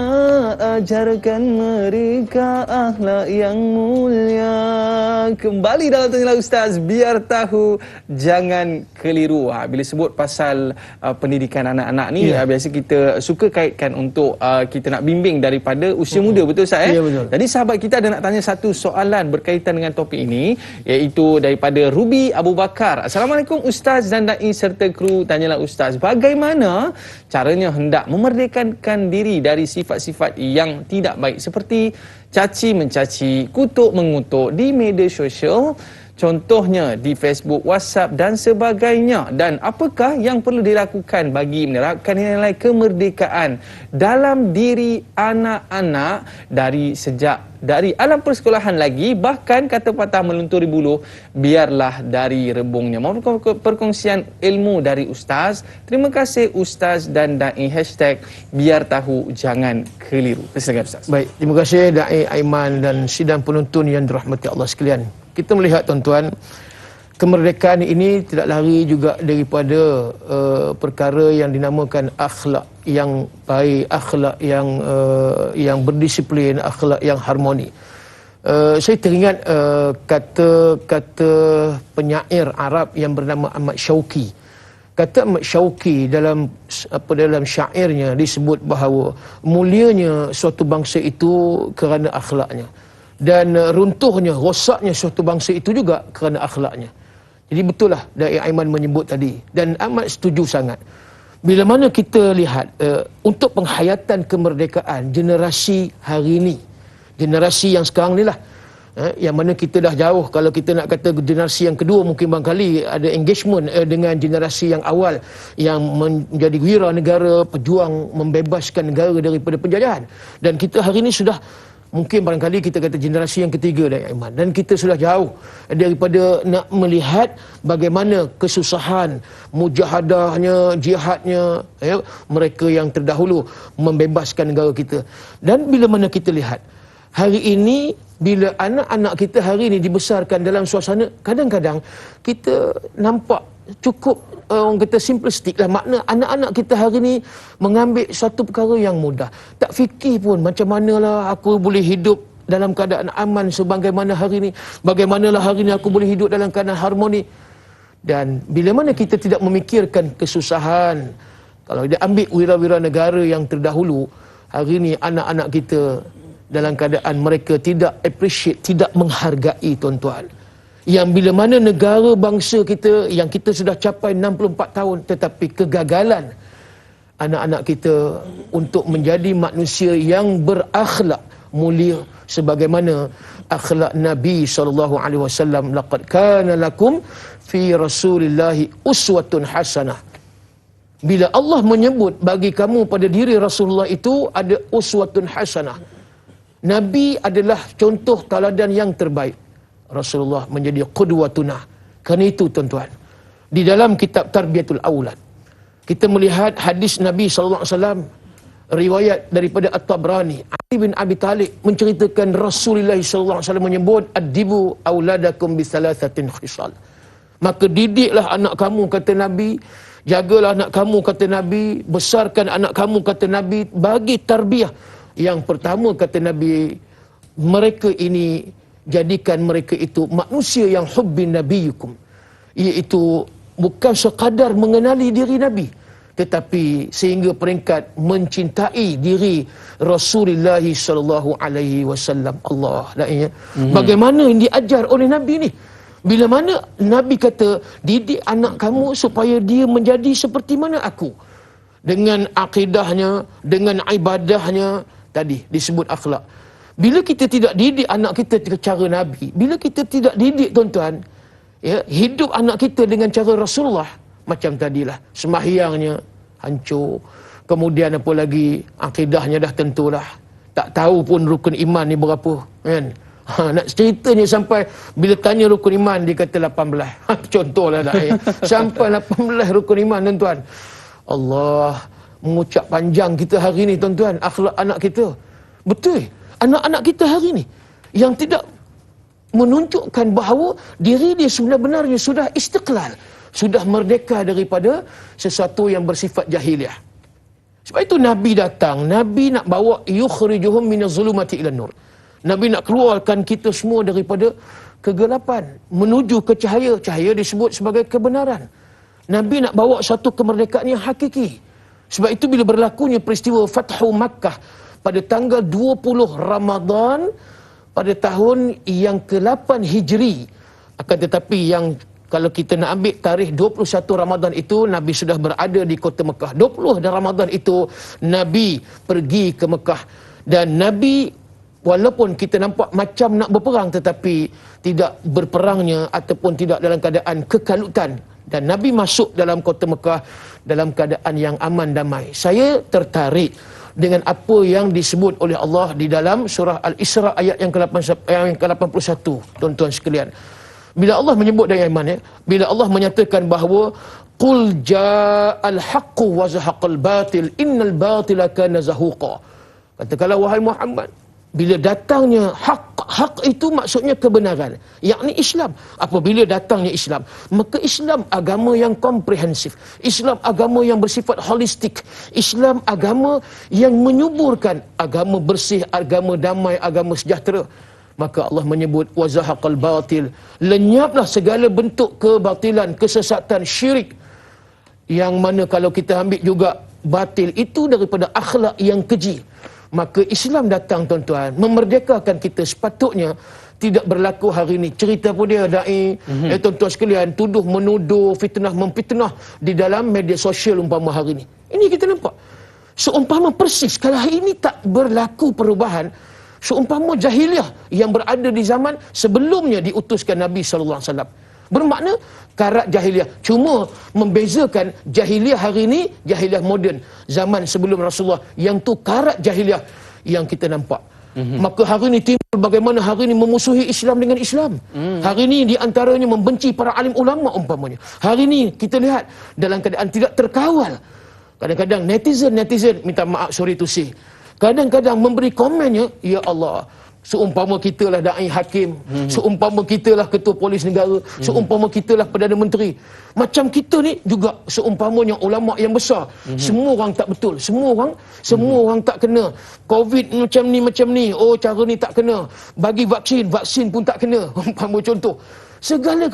ajarkan mereka akhlak yang mulia. Kembali dalam Tanya Ustaz, biar tahu jangan keliru. Bila sebut pasal pendidikan anak-anak ni, biasa kita suka kaitkan untuk kita nak bimbing daripada usia muda, betul Ustaz? Ya, betul. Jadi sahabat kita ada nak tanya satu soalan berkaitan dengan topik ini, iaitu daripada Ruby Abu Bakar. Assalamualaikum Ustaz dan Dai serta kru Tanyalah Ustaz. Bagaimana caranya hendak memerdekakan diri dari sifat-sifat yang tidak baik seperti caci mencaci, kutuk mengutuk di media sosial, contohnya di Facebook, WhatsApp dan sebagainya, dan apakah yang perlu dilakukan bagi menerapkan nilai kemerdekaan dalam diri anak-anak dari alam persekolahan lagi, bahkan kata patah melunturi bulu, biarlah dari rebungnya. Mohon perkongsian ilmu dari Ustaz. Terima kasih Ustaz dan Dai. #biar tahu jangan keliru. Silakan Ustaz. Baik, terima kasih Dai Aiman dan sidang penonton yang dirahmati Allah sekalian. Kita melihat tuan-tuan, kemerdekaan ini tidak lari juga daripada perkara yang dinamakan akhlak yang baik, akhlak yang berdisiplin, akhlak yang harmoni. Saya teringat kata penyair Arab yang bernama Ahmad Syauqi. Kata Ahmad Syauqi dalam syairnya disebut bahawa mulianya suatu bangsa itu kerana akhlaknya, dan runtuhnya, rosaknya suatu bangsa itu juga kerana akhlaknya. Jadi betul lah Dai Aiman menyebut tadi, dan amat setuju sangat. Bila mana kita lihat untuk penghayatan kemerdekaan generasi hari ini, generasi yang sekarang ni lah, yang mana kita dah jauh. Kalau kita nak kata generasi yang kedua, mungkin barangkali ada engagement dengan generasi yang awal yang menjadi wira negara, pejuang membebaskan negara daripada penjajahan. Dan kita hari ini sudah mungkin barangkali kita kata generasi yang ketiga Dai Aiman, dan kita sudah jauh daripada nak melihat bagaimana kesusahan, mujahadahnya, jihadnya mereka yang terdahulu membebaskan negara kita. Dan bila mana kita lihat hari ini, bila anak-anak kita hari ini dibesarkan dalam suasana, kadang-kadang kita nampak cukup orang kata simplistik lah. Makna anak-anak kita hari ni mengambil satu perkara yang mudah, tak fikir pun macam manalah aku boleh hidup dalam keadaan aman sebagaimana hari ni, bagaimanalah hari ni aku boleh hidup dalam keadaan harmoni. Dan bila mana kita tidak memikirkan kesusahan, kalau dia ambil wira-wira negara yang terdahulu, hari ni anak-anak kita dalam keadaan mereka tidak appreciate, tidak menghargai tuan-tuan. Yang bila mana negara bangsa kita yang kita sudah capai 64 tahun, tetapi kegagalan anak-anak kita untuk menjadi manusia yang berakhlak mulia sebagaimana akhlak Nabi SAW. Laqad kana lakum fi Rasulillahi uswatun hasanah. Bila Allah menyebut bagi kamu pada diri Rasulullah itu ada uswatun hasanah, Nabi adalah contoh teladan yang terbaik. Rasulullah menjadi qudwatuna. Kerana itu tuan-tuan, di dalam kitab Tarbiyatul Aulad kita melihat hadis Nabi SAW, riwayat daripada At-Tabrani, Ali bin Abi Talib menceritakan Rasulullah SAW menyebut addibu auladakum bi thalathatin khisal. Maka didiklah anak kamu, kata Nabi, jagalah anak kamu, kata Nabi, besarkan anak kamu, kata Nabi, bagi tarbiyah. Yang pertama, kata Nabi, mereka ini, jadikan mereka itu manusia yang hubbin nabiyukum, iaitu bukan sekadar mengenali diri Nabi, tetapi sehingga peringkat mencintai diri Rasulullah SAW. Allah lainnya. Bagaimana yang diajar oleh Nabi ni? Bila mana Nabi kata, didik anak kamu supaya dia menjadi seperti mana aku, dengan akidahnya, dengan ibadahnya. Tadi disebut akhlak. Bila kita tidak didik anak kita cara Nabi, bila kita tidak didik tuan-tuan, hidup anak kita dengan cara Rasulullah, macam tadilah, sembahyangnya hancur, kemudian apa lagi, akidahnya dah tentulah, tak tahu pun rukun iman ni berapa, kan? Nak ceritanya sampai bila tanya rukun iman dia kata 18. Contohlah dah, sampai 18 rukun iman tuan-tuan. Allah, mengucap panjang kita hari ni tuan-tuan, akhlak anak kita. Betul, anak-anak kita hari ni yang tidak menunjukkan bahawa diri dia sebenarnya sudah istiqlal, sudah merdeka daripada sesuatu yang bersifat jahiliah. Sebab itu Nabi datang, Nabi nak bawa yukhrijuhum minaz zulumati ilan nur. Nabi nak keluarkan kita semua daripada kegelapan menuju ke cahaya. Cahaya disebut sebagai kebenaran. Nabi nak bawa satu kemerdekaan yang hakiki. Sebab itu bila berlakunya peristiwa Fathu Makkah pada tanggal 20 Ramadan pada tahun yang ke-8 Hijri, akan tetapi yang kalau kita nak ambil tarikh 21 Ramadan itu, Nabi sudah berada di kota Mekah. 20 Ramadan itu Nabi pergi ke Mekah, dan Nabi walaupun kita nampak macam nak berperang tetapi tidak berperangnya ataupun tidak dalam keadaan kekalutan, dan Nabi masuk dalam kota Mekah dalam keadaan yang aman damai. Saya tertarik dengan apa yang disebut oleh Allah di dalam surah Al-Isra ayat yang ke-81, tuan-tuan sekalian. Bila Allah menyebut dalam iman, bila Allah menyatakan bahawa qul ja'al haqqu wa zahaqal batil innal batila kana zahuqa. Katakanlah wahai Muhammad, bila datangnya hak itu maksudnya kebenaran, yakni Islam. Apabila datangnya Islam, maka Islam agama yang komprehensif, Islam agama yang bersifat holistik, Islam agama yang menyuburkan, agama bersih, agama damai, agama sejahtera. Maka Allah menyebut wazahaqal batil, lenyaplah segala bentuk kebatilan, kesesatan, syirik, yang mana kalau kita ambil juga batil itu daripada akhlak yang keji. Maka Islam datang, tuan-tuan, memerdekakan kita. Sepatutnya tidak berlaku hari ini cerita pun dia da'i, tuan-tuan sekalian, tuduh menuduh, fitnah memfitnah di dalam media sosial umpama hari ini. Ini kita nampak seumpama persis kalau hari ini tak berlaku perubahan, seumpama jahiliah yang berada di zaman sebelumnya diutuskan Nabi SAW. Bermakna karat jahiliah, cuma membezakan jahiliah hari ini, jahiliah moden zaman sebelum Rasulullah, yang tu karat jahiliah yang kita nampak. Maka hari ini timbul bagaimana hari ini memusuhi Islam dengan Islam. Hari ini di antaranya membenci para alim ulama umpamanya. Hari ini kita lihat dalam keadaan tidak terkawal. Kadang-kadang netizen minta maaf, sorry to say, kadang-kadang memberi komennya, ya Allah, seumpama kitalah da'i hakim, seumpama kitalah ketua polis negara, seumpama kitalah Perdana Menteri. Macam kita ni juga seumpamanya ulama yang besar. Semua orang tak betul, semua orang tak kena. Covid macam ni, oh cara ni tak kena. Bagi vaksin pun tak kena. Umpama contoh. Segala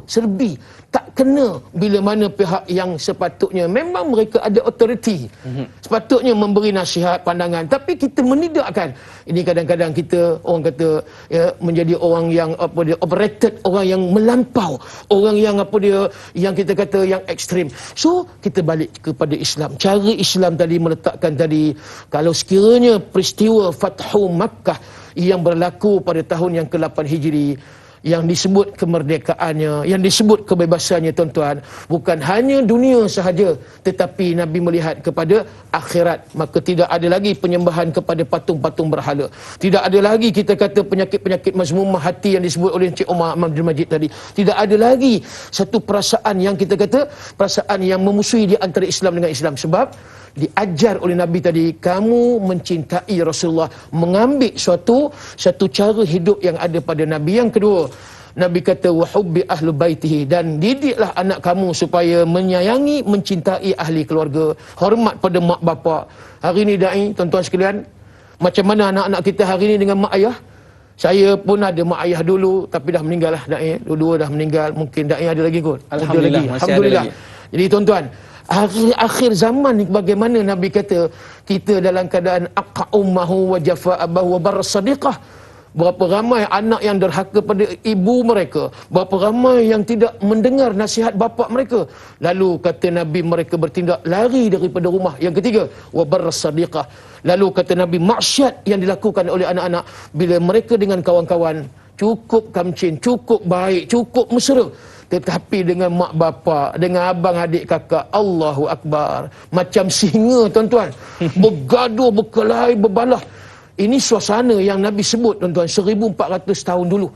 serbi tak kena, bila mana pihak yang sepatutnya memang mereka ada authority, sepatutnya memberi nasihat, pandangan, tapi kita menidakkan. Ini kadang-kadang kita orang kata ya, menjadi orang yang overrated, orang yang melampau, orang yang yang kita kata yang ekstrim. So kita balik kepada Islam. Cara Islam tadi meletakkan tadi, kalau sekiranya peristiwa Fathu Makkah yang berlaku pada tahun yang ke-8 Hijri, yang disebut kemerdekaannya, yang disebut kebebasannya, tuan-tuan, bukan hanya dunia sahaja, tetapi Nabi melihat kepada akhirat. Maka tidak ada lagi penyembahan kepada patung-patung berhala. Tidak ada lagi kita kata penyakit-penyakit mazmumah hati yang disebut oleh Encik Omar Abdul Majid tadi. Tidak ada lagi satu perasaan yang kita kata perasaan yang memusuhi di antara Islam dengan Islam. Sebab diajar oleh Nabi tadi, kamu mencintai Rasulullah, mengambil satu cara hidup yang ada pada Nabi. Yang kedua, Nabi kata wa hubbi ahlu baitihi, dan didiklah anak kamu supaya menyayangi, mencintai ahli keluarga, hormat pada mak bapak. Hari ini da'i, tuan-tuan sekalian, macam mana anak-anak kita hari ini dengan mak ayah? Saya pun ada mak ayah dulu, tapi dah meninggal lah da'i. Dua-dua dah meninggal. Mungkin da'i ada lagi kot. Alhamdulillah, Alhamdulillah. Jadi tuan-tuan, akhir zaman ni bagaimana Nabi kata kita dalam keadaan aqqa ummahu wa jafa abahu wa barra sadiqah. Berapa ramai anak yang derhaka pada ibu mereka, berapa ramai yang tidak mendengar nasihat bapa mereka. Lalu kata Nabi, mereka bertindak lari daripada rumah. Yang ketiga, wa barra sadiqah. Lalu kata Nabi, maksiat yang dilakukan oleh anak-anak bila mereka dengan kawan-kawan cukup kamcin, cukup baik, cukup mesra, tetapi dengan mak bapa, dengan abang adik kakak, Allahu Akbar, macam singa, tuan-tuan, bergaduh, berkelahi, berbalah. Ini suasana yang Nabi sebut, tuan-tuan, 1400 tahun dulu.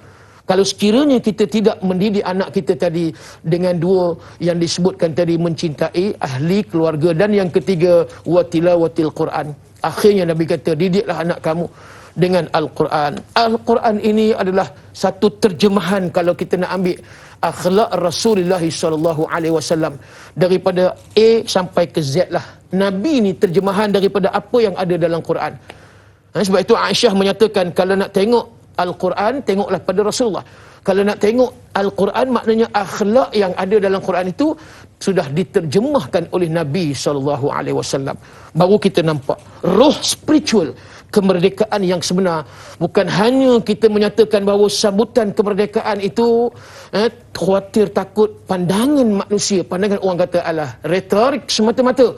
Kalau sekiranya kita tidak mendidik anak kita tadi dengan dua yang disebutkan tadi, mencintai ahli keluarga, dan yang ketiga wa tilawatil Quran. Akhirnya Nabi kata, didiklah anak kamu dengan Al-Quran. Al-Quran ini adalah satu terjemahan kalau kita nak ambil akhlak Rasulullah SAW daripada A sampai ke Z lah. Nabi ni terjemahan daripada apa yang ada dalam Quran. Sebab itu Aisyah menyatakan kalau nak tengok Al-Quran, tengoklah pada Rasulullah. Kalau nak tengok Al-Quran, maknanya akhlak yang ada dalam Quran itu sudah diterjemahkan oleh Nabi SAW. Baru kita nampak roh spiritual kemerdekaan yang sebenar. Bukan hanya kita menyatakan bahawa sambutan kemerdekaan itu khawatir takut pandangan manusia, pandangan orang kata alah retorik semata-mata.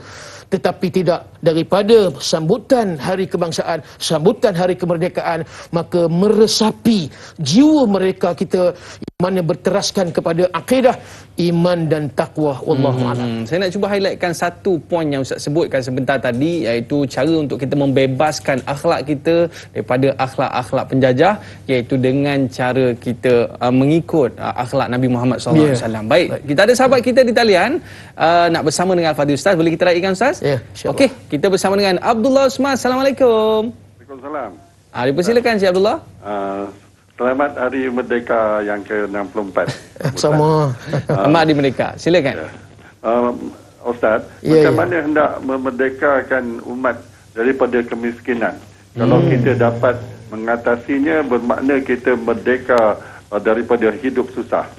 Tetapi tidak, daripada sambutan hari kebangsaan, sambutan hari kemerdekaan, maka meresapi jiwa mereka kita yang mana berteraskan kepada akidah, iman dan taqwa. Wallahu a'lam. Saya nak cuba highlightkan satu poin yang Ustaz sebutkan sebentar tadi, iaitu cara untuk kita membebaskan akhlak kita daripada akhlak-akhlak penjajah, iaitu dengan cara kita mengikut akhlak Nabi Muhammad SAW. Baik, kita ada sahabat kita di talian nak bersama dengan Al-Fadhil Ustaz. Boleh kita raikan Ustaz? Ya, okey, kita bersama dengan Abdullah Usman. Assalamualaikum. Waalaikumsalam. Dipersilakan Cik Abdullah. Selamat Hari Merdeka yang ke-64. Sama. Selamat Hari Merdeka. Silakan. Ustaz, macam mana hendak memerdekakan umat daripada kemiskinan? Kalau kita dapat mengatasinya, bermakna kita merdeka daripada hidup susah.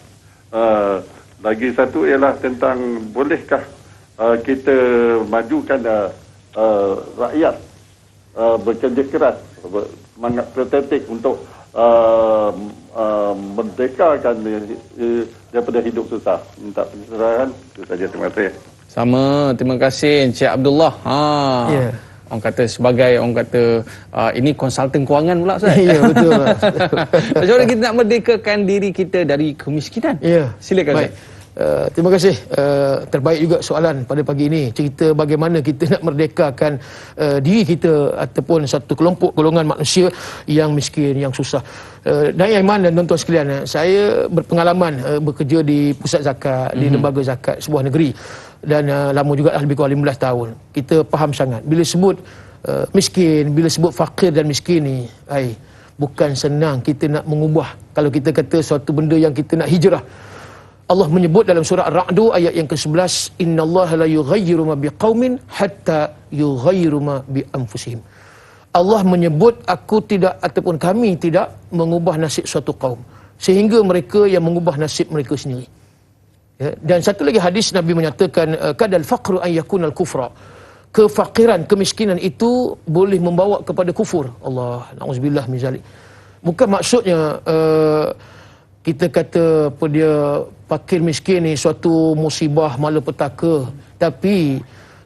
Lagi satu ialah tentang bolehkah kita majukan rakyat bekerja keras, semangat patriotik untuk merdekakan daripada hidup susah. Minta pencerahan itu saja. Terima kasih. Sama, terima kasih Encik Abdullah. Orang kata sebagai ini konsultan kewangan pula Ustaz. Ya, betul. Macam mana kita nak merdekakan diri kita dari kemiskinan? Ya. Silakan Ustaz. Terima kasih. Terbaik juga soalan pada pagi ini. Cerita bagaimana kita nak merdekakan diri kita ataupun satu kelompok golongan manusia yang miskin, yang susah. Dan Aiman dan tuan-tuan sekalian, saya berpengalaman bekerja di pusat zakat, di lembaga zakat sebuah negeri. Dan lama juga, lebih kurang 15 tahun. Kita faham sangat. Bila sebut miskin, bila sebut fakir dan miskin ni, bukan senang kita nak mengubah. Kalau kita kata suatu benda yang kita nak hijrah, Allah menyebut dalam surah Ar-Ra'd ayat yang ke-11, innallaha la yughayyiru ma biqaumin hatta yughayyiru ma bi anfusihim. Allah menyebut aku tidak ataupun kami tidak mengubah nasib suatu kaum sehingga mereka yang mengubah nasib mereka sendiri. Ya, dan satu lagi hadis Nabi menyatakan kadal faqru an yakunal kufra. Kefakiran, kemiskinan itu boleh membawa kepada kufur. Allah, na'udzubillah min zalik. Bukan maksudnya kita kata apa dia fakir miskin ni suatu musibah malapetaka, tapi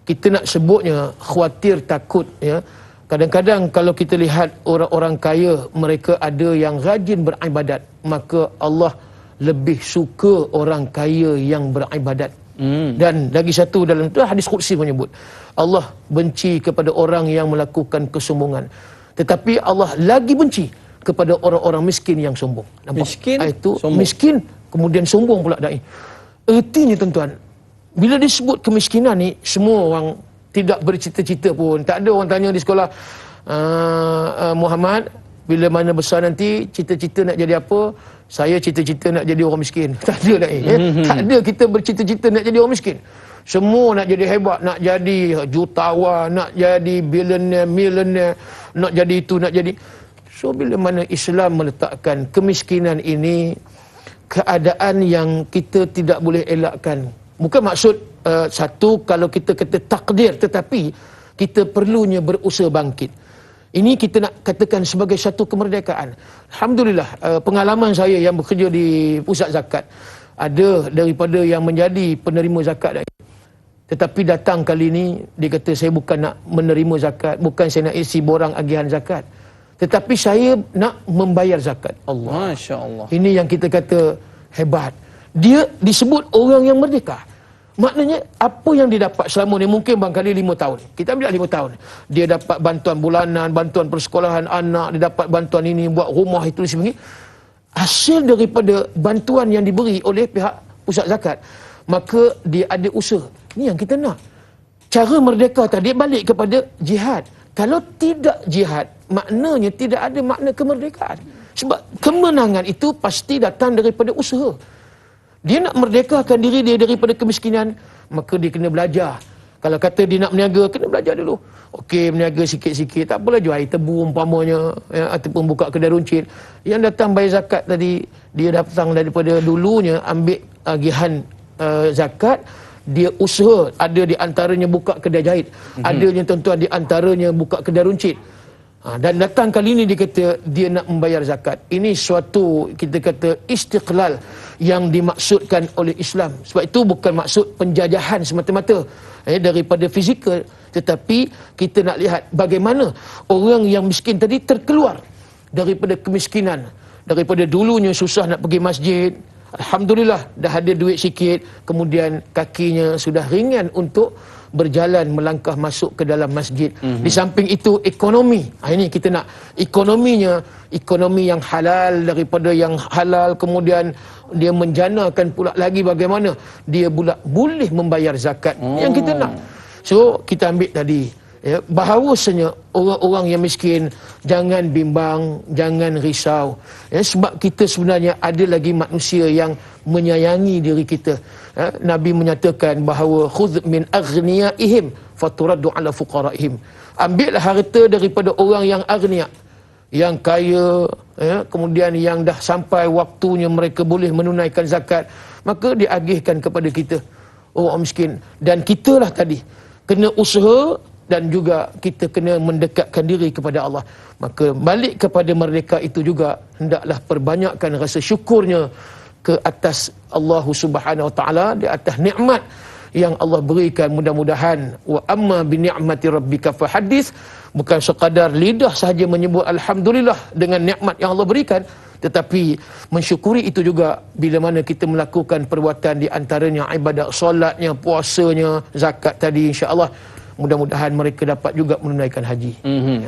kita nak sebutnya khawatir takut. Ya, kadang-kadang kalau kita lihat orang-orang kaya, mereka ada yang rajin beribadat, maka Allah lebih suka orang kaya yang beribadat. Dan lagi satu dalam itu hadis qudsi menyebut Allah benci kepada orang yang melakukan kesombongan, tetapi Allah lagi benci kepada orang-orang miskin yang sombong. Nampak? Miskin, itu sombong. Miskin kemudian sombong pula dai. Ertinya tuan-tuan, bila disebut kemiskinan ni, semua orang tidak bercita-cita pun. Tak ada orang tanya di sekolah, Muhammad bila mana besar nanti cita-cita nak jadi apa? Saya cita-cita nak jadi orang miskin. Tak ada dai. Tak ada kita bercita-cita nak jadi orang miskin. Semua nak jadi hebat, nak jadi jutawan, nak jadi billionaire, millionaire, nak jadi itu, nak jadi. So bila mana Islam meletakkan kemiskinan ini keadaan yang kita tidak boleh elakkan. Bukan maksud satu kalau kita kata takdir, tetapi kita perlunya berusaha bangkit. Ini kita nak katakan sebagai satu kemerdekaan. Alhamdulillah, pengalaman saya yang bekerja di pusat zakat, ada daripada yang menjadi penerima zakat. Tetapi datang kali ini, dia kata saya bukan nak menerima zakat, bukan saya nak isi borang agihan zakat, tetapi saya nak membayar zakat. Allah. Masya Allah. Ini yang kita kata hebat. Dia disebut orang yang merdeka. Maknanya apa yang dia dapat selama ni, mungkin barangkali 5 tahun. Kita ambil 5 tahun. Dia dapat bantuan bulanan, bantuan persekolahan anak, dia dapat bantuan ini, buat rumah itu sebagainya. Hasil daripada bantuan yang diberi oleh pihak pusat zakat, maka dia ada usaha. Ini yang kita nak. Cara merdeka tadi balik kepada jihad. Kalau tidak jihad, maknanya tidak ada makna kemerdekaan. Sebab kemenangan itu pasti datang daripada usaha. Dia nak merdekakan diri dia daripada kemiskinan, maka dia kena belajar. Kalau kata dia nak berniaga, kena belajar dulu. Okey, berniaga sikit-sikit, tak apalah jual air tebu umpamanya, ataupun buka kedai runcit. Yang datang bayar zakat tadi, dia datang daripada dulunya ambil agihan zakat, dia usaha. Ada di antaranya buka kedai jahit, adanya tuan-tuan di antaranya buka kedai runcit. Dan datang kali ini dia kata dia nak membayar zakat. Ini suatu, kita kata, istiqlal yang dimaksudkan oleh Islam. Sebab itu bukan maksud penjajahan semata-mata daripada fizikal, tetapi kita nak lihat bagaimana orang yang miskin tadi terkeluar daripada kemiskinan. Daripada dulunya susah nak pergi masjid, alhamdulillah dah ada duit sikit, kemudian kakinya sudah ringan untuk berjalan melangkah masuk ke dalam masjid. Di samping itu ekonomi. Ini kita nak ekonominya, ekonomi yang halal daripada yang halal, kemudian dia menjanakan pula lagi bagaimana dia pula boleh membayar zakat. Yang kita nak. So kita ambil tadi, bahawasanya orang-orang yang miskin jangan bimbang, jangan risau, sebab kita sebenarnya ada lagi manusia yang menyayangi diri kita. Nabi menyatakan bahawa khudh min aghniyaihim faturaddu ala fuqaraihim. Ambillah harta daripada orang yang aghnia, yang kaya, kemudian yang dah sampai waktunya mereka boleh menunaikan zakat, maka diagihkan kepada kita, orang miskin. Dan kitalah tadi kena usaha, dan juga kita kena mendekatkan diri kepada Allah. Maka balik kepada merdeka itu juga hendaklah perbanyakkan rasa syukurnya ke atas Allah Subhanahu Wa Taala, di atas nikmat yang Allah berikan. Mudah-mudahan wa amma bi ni'mati rabbika fahaddits, bukan sekadar lidah sahaja menyebut alhamdulillah dengan nikmat yang Allah berikan, tetapi mensyukuri itu juga bila mana kita melakukan perbuatan, di antaranya ibadat solatnya, puasanya, zakat tadi, insya-Allah. Mudah-mudahan mereka dapat juga menunaikan haji.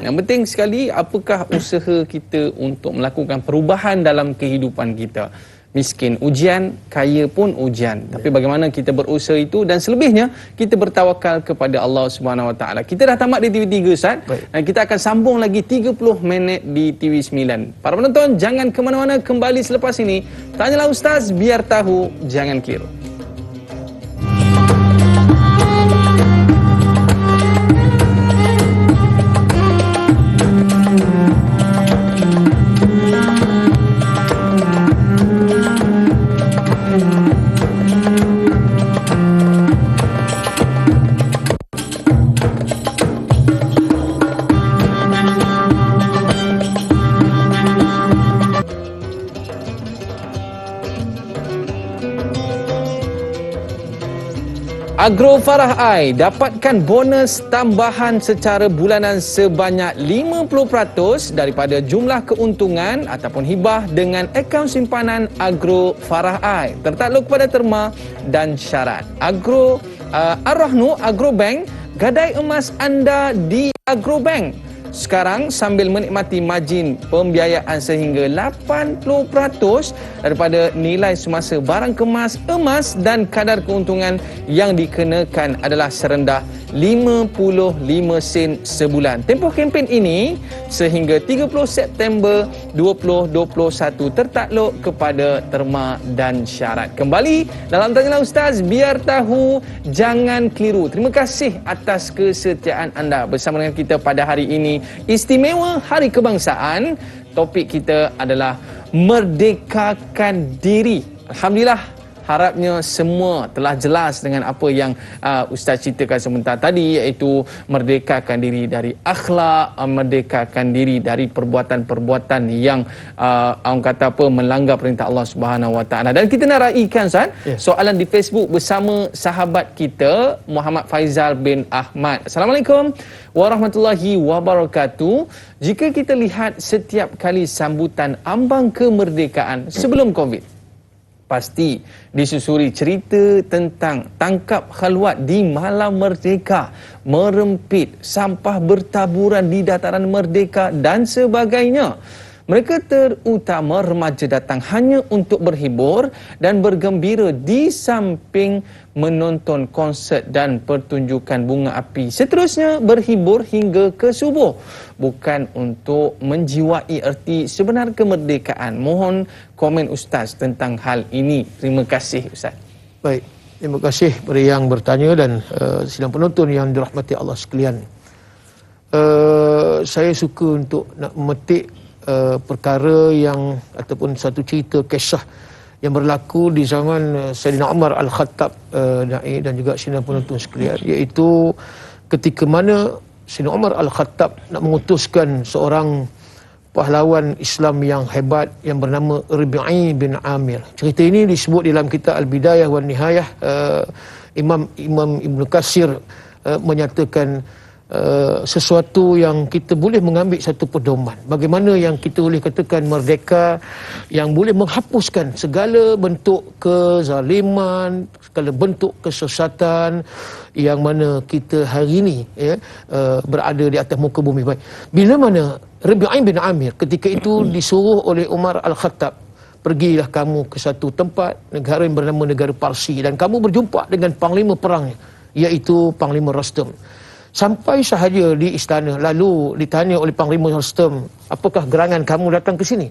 Yang penting sekali, apakah usaha kita untuk melakukan perubahan dalam kehidupan kita. Miskin ujian, kaya pun ujian. Tapi bagaimana kita berusaha itu, dan selebihnya kita bertawakal kepada Allah Subhanahu Wa Taala. Kita dah tamat di TV3 Ustaz. Dan kita akan sambung lagi 30 minit di TV9. Para penonton jangan ke mana-mana, kembali selepas ini. Tanyalah Ustaz, biar tahu, jangan kira. Agro Farah Ai dapatkan bonus tambahan secara bulanan sebanyak 50% daripada jumlah keuntungan ataupun hibah dengan akaun simpanan Agro Farah Ai. Tertakluk kepada terma dan syarat. Ar-Rahnu Agrobank, gadai emas anda di Agrobank sekarang sambil menikmati margin pembiayaan sehingga 80% daripada nilai semasa barang kemas emas, dan kadar keuntungan yang dikenakan adalah serendah 55 sen sebulan. Tempoh kempen ini sehingga 30 September 2021. Tertakluk kepada terma dan syarat. Kembali dalam Tanyalah Ustaz, biar tahu, jangan keliru. Terima kasih atas kesetiaan anda bersama dengan kita pada hari ini. Istimewa Hari Kebangsaan. Topik kita adalah merdekakan diri. Alhamdulillah, harapnya semua telah jelas dengan apa yang Ustaz ceritakan sebentar tadi, iaitu merdekakan diri dari akhlak, merdekakan diri dari perbuatan-perbuatan yang orang kata apa, melanggar perintah Allah Subhanahu Wa Taala. Dan kita nak raikan Ustaz, soalan di Facebook bersama sahabat kita Muhammad Faizal bin Ahmad. Assalamualaikum warahmatullahi wabarakatuh. Jika kita lihat setiap kali sambutan ambang kemerdekaan sebelum Covid, pasti disusuri cerita tentang tangkap khalwat di malam merdeka, merempit, sampah bertaburan di dataran merdeka dan sebagainya. Mereka terutama remaja datang hanya untuk berhibur dan bergembira di samping menonton konsert dan pertunjukan bunga api. Seterusnya berhibur hingga ke subuh, bukan untuk menjiwai erti sebenar kemerdekaan. Mohon komen Ustaz tentang hal ini. Terima kasih Ustaz. Baik, terima kasih kepada yang bertanya dan sidang penonton yang dirahmati Allah sekalian. Saya suka untuk nak memetik perkara yang ataupun satu cerita kisah yang berlaku di zaman Sayyidina Umar Al-Khattab dan juga sidang penonton sekalian, iaitu ketika mana Sayyidina Umar Al-Khattab nak mengutuskan seorang pahlawan Islam yang hebat yang bernama Rabi'i bin Amir. Cerita ini disebut dalam kitab Al-Bidayah wan Nihayah. Imam Ibn Katsir menyatakan sesuatu yang kita boleh mengambil satu pedoman. Bagaimana yang kita boleh katakan merdeka yang boleh menghapuskan segala bentuk kezaliman, segala bentuk kesesatan yang mana kita hari ini berada di atas muka bumi. Baik, bila mana Rabi'i bin Amir ketika itu disuruh oleh Umar Al-Khattab, pergilah kamu ke satu tempat, negara yang bernama negara Parsi, dan kamu berjumpa dengan panglima perangnya, iaitu Panglima Rostam. Sampai sahaja di istana, lalu ditanya oleh Panglima Rostam, apakah gerangan kamu datang ke sini?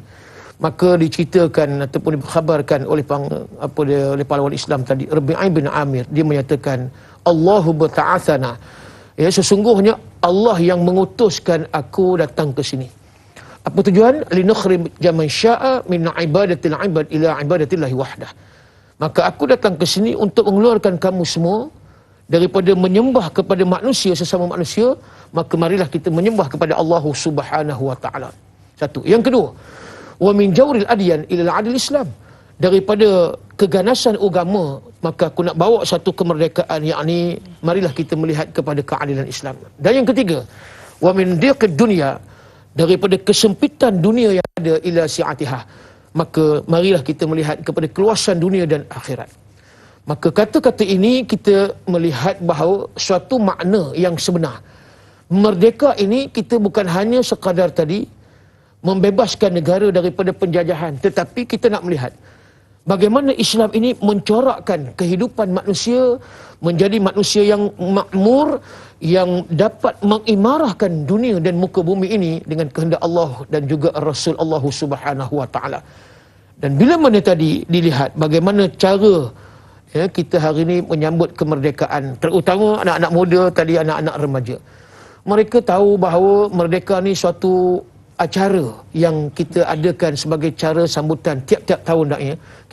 Maka diceritakan ataupun dikhabarkan oleh pahlawan Islam tadi, Rabi'i bin Amir, dia menyatakan, Allahu bata'athana, sesungguhnya Allah yang mengutuskan aku datang ke sini. Apa tujuan? Linukhrij man syaa min ibadatil ibad ila ibadatillahi wahdah. Maka aku datang ke sini untuk mengeluarkan kamu semua daripada menyembah kepada manusia sesama manusia, maka marilah kita menyembah kepada Allah Subhanahu wa taala. Satu. Yang kedua, wa min jawril adyan ila al-adl Islam. Daripada keganasan agama, maka aku nak bawa satu kemerdekaan, yakni marilah kita melihat kepada keadilan Islam. Dan yang ketiga, wa min diqid dunya, daripada kesempitan dunia yang ada ila si'atiha, maka marilah kita melihat kepada keluasan dunia dan akhirat. Maka kata-kata ini kita melihat bahawa suatu makna yang sebenar. Merdeka ini kita bukan hanya sekadar tadi membebaskan negara daripada penjajahan, tetapi kita nak melihat bagaimana Islam ini mencorakkan kehidupan manusia menjadi manusia yang makmur, yang dapat mengimarahkan dunia dan muka bumi ini dengan kehendak Allah dan juga Rasul Allah Subhanahu wa taala. Dan bila mana tadi dilihat bagaimana cara kita hari ini menyambut kemerdekaan, terutama anak-anak muda tadi, anak-anak remaja. Mereka tahu bahawa merdeka ni suatu acara yang kita adakan sebagai cara sambutan tiap-tiap tahun dah,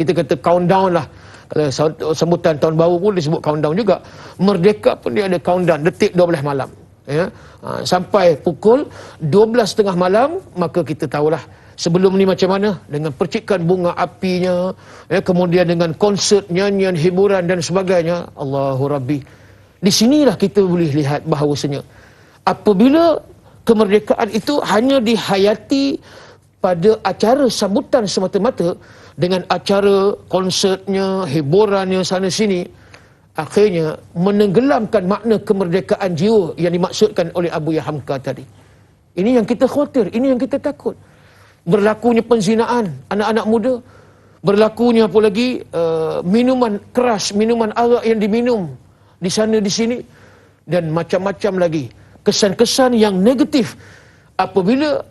kita kata countdown lah. Kalau sambutan tahun baru pun disebut countdown juga. Merdeka pun dia ada countdown, detik 12 malam. Sampai pukul 12.30 malam, maka kita tahulah sebelum ni macam mana, dengan percikan bunga apinya, kemudian dengan konsert, nyanyian, hiburan dan sebagainya. Allahu Rabbi. Di sinilah kita boleh lihat bahawasanya apabila kemerdekaan itu hanya dihayati pada acara sambutan semata-mata, dengan acara konsertnya, hiburannya sana sini, akhirnya menenggelamkan makna kemerdekaan jiwa yang dimaksudkan oleh Abu Hamka tadi. Ini yang kita khawatir, ini yang kita takut. Berlakunya penzinaan anak-anak muda, berlakunya apa lagi minuman keras, minuman arak yang diminum di sana di sini, dan macam-macam lagi kesan-kesan yang negatif apabila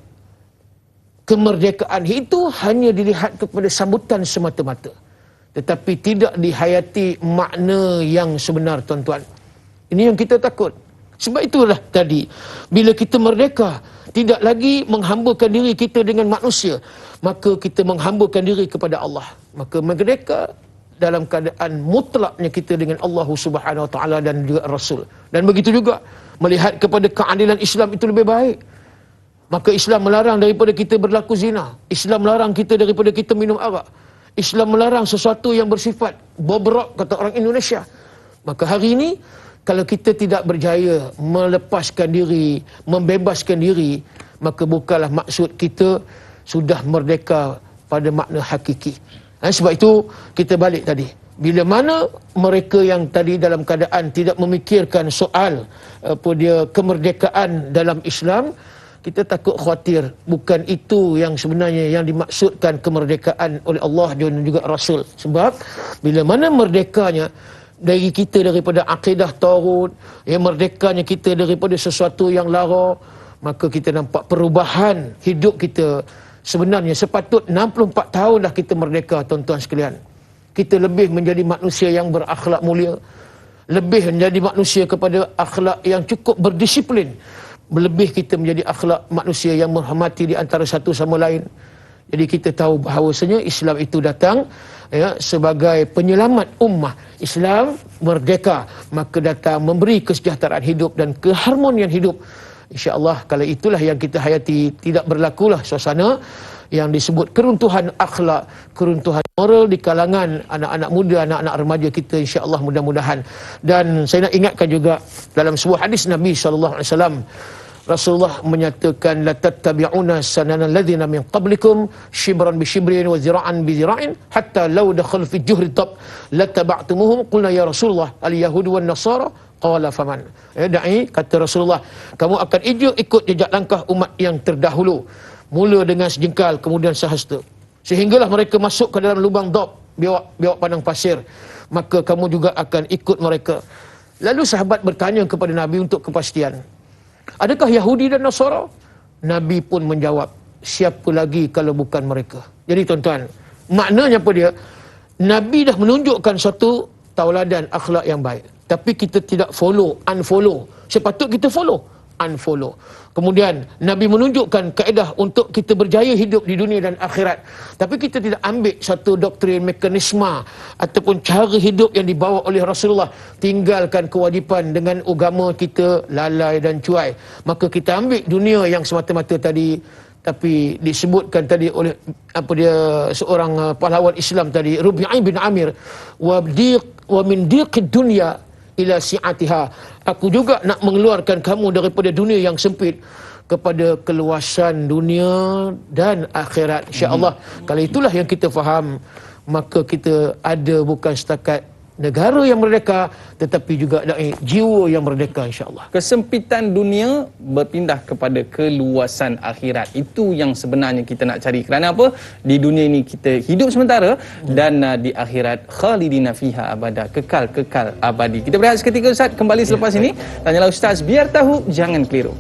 kemerdekaan itu hanya dilihat kepada sambutan semata-mata, tetapi tidak dihayati makna yang sebenar, tuan-tuan. Ini yang kita takut. Sebab itulah tadi, bila kita merdeka, tidak lagi menghambakan diri kita dengan manusia, maka kita menghambakan diri kepada Allah. Maka merdeka dalam keadaan mutlaknya kita dengan Allah Subhanahu wa taala dan juga Rasul. Dan begitu juga melihat kepada keadilan Islam itu lebih baik. Maka Islam melarang daripada kita berlaku zina. Islam melarang kita daripada kita minum arak. Islam melarang sesuatu yang bersifat bobrok, kata orang Indonesia. Maka hari ini, kalau kita tidak berjaya melepaskan diri, membebaskan diri, maka bukanlah maksud kita sudah merdeka pada makna hakiki. Sebab itu kita balik tadi. Bila mana mereka yang tadi dalam keadaan tidak memikirkan soal kemerdekaan dalam Islam, kita takut khawatir bukan itu yang sebenarnya yang dimaksudkan kemerdekaan oleh Allah dan juga Rasul. Sebab bila mana merdekanya dari kita daripada akidah taghut, merdekanya kita daripada sesuatu yang lara, maka kita nampak perubahan hidup kita. Sebenarnya sepatut 64 tahun dah kita merdeka, tuan-tuan sekalian. Kita lebih menjadi manusia yang berakhlak mulia, lebih menjadi manusia kepada akhlak yang cukup berdisiplin, lebih kita menjadi akhlak manusia yang menghormati di antara satu sama lain. Jadi kita tahu bahawasanya Islam itu datang sebagai penyelamat ummah. Islam merdeka, maka datang memberi kesejahteraan hidup dan keharmonian hidup. InsyaAllah kalau itulah yang kita hayati, tidak berlakulah suasana yang disebut keruntuhan akhlak, keruntuhan moral di kalangan anak-anak muda, anak-anak remaja kita, insya-Allah mudah-mudahan. Dan saya nak ingatkan juga dalam sebuah hadis Nabi SAW, Rasulullah menyatakan la tattabi'una sanana alladhina min qablikum shibran bi shibrin wa zira'an bi zira'in hatta law dakhal fi juhri tab lattaba'tumuhum. Qulna ya Rasulullah al yahud wan nasara qala faman. Da'i kata Rasulullah, kamu akan ikut jejak langkah umat yang terdahulu, mula dengan sejengkal kemudian sehasta, sehinggalah mereka masuk ke dalam lubang dab biawak pandang pasir, maka kamu juga akan ikut mereka. Lalu sahabat bertanya kepada Nabi untuk kepastian, adakah Yahudi dan Nasara? Nabi pun menjawab, siapa lagi kalau bukan mereka. Jadi tuan-tuan, maknanya apa dia? Nabi dah menunjukkan satu tauladan akhlak yang baik, tapi kita tidak unfollow. Sepatut kita unfollow. Kemudian Nabi menunjukkan kaedah untuk kita berjaya hidup di dunia dan akhirat, tapi kita tidak ambil satu doktrin, mekanisme ataupun cara hidup yang dibawa oleh Rasulullah, tinggalkan kewajipan dengan agama kita, lalai dan cuai. Maka kita ambil dunia yang semata-mata tadi, tapi disebutkan tadi oleh seorang pahlawan Islam tadi, Rubi'i bin Amir, wa min diqid dunya ila si'atiha. Aku juga nak mengeluarkan kamu daripada dunia yang sempit kepada keluasan dunia dan akhirat. InsyaAllah, kalau itulah yang kita faham, maka kita ada bukan setakat negara yang merdeka, tetapi juga jiwa yang merdeka, insyaAllah. Kesempitan dunia berpindah kepada keluasan akhirat. Itu yang sebenarnya kita nak cari. Kerana apa? Di dunia ini kita hidup sementara, dan di akhirat khalidina fiha abada, kekal abadi. Kita berehat seketika Ustaz, kembali selepas ini. Tanyalah Ustaz, biar tahu, jangan keliru.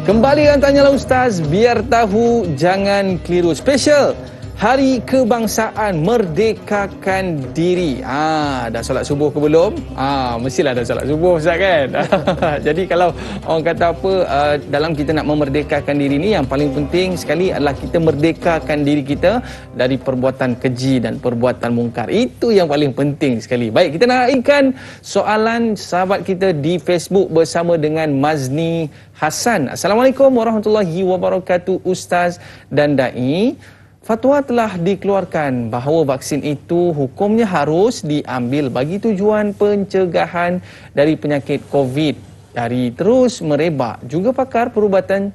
Kembali dengan Tanyalah Ustaz, biar tahu, jangan keliru. Special Hari Kebangsaan, merdekakan diri. Dah solat subuh ke belum? Mestilah dah solat subuh Ustaz kan? Jadi kalau orang kata apa, dalam kita nak memerdekakan diri ni, yang paling penting sekali adalah kita merdekakan diri kita dari perbuatan keji dan perbuatan mungkar. Itu yang paling penting sekali. Baik, kita nak naikkan soalan sahabat kita di Facebook bersama dengan Mazni Hasan. Assalamualaikum warahmatullahi wabarakatuh Ustaz dan Da'i. Fatwa telah dikeluarkan bahawa vaksin itu hukumnya harus diambil bagi tujuan pencegahan dari penyakit COVID dari terus merebak. Juga pakar perubatan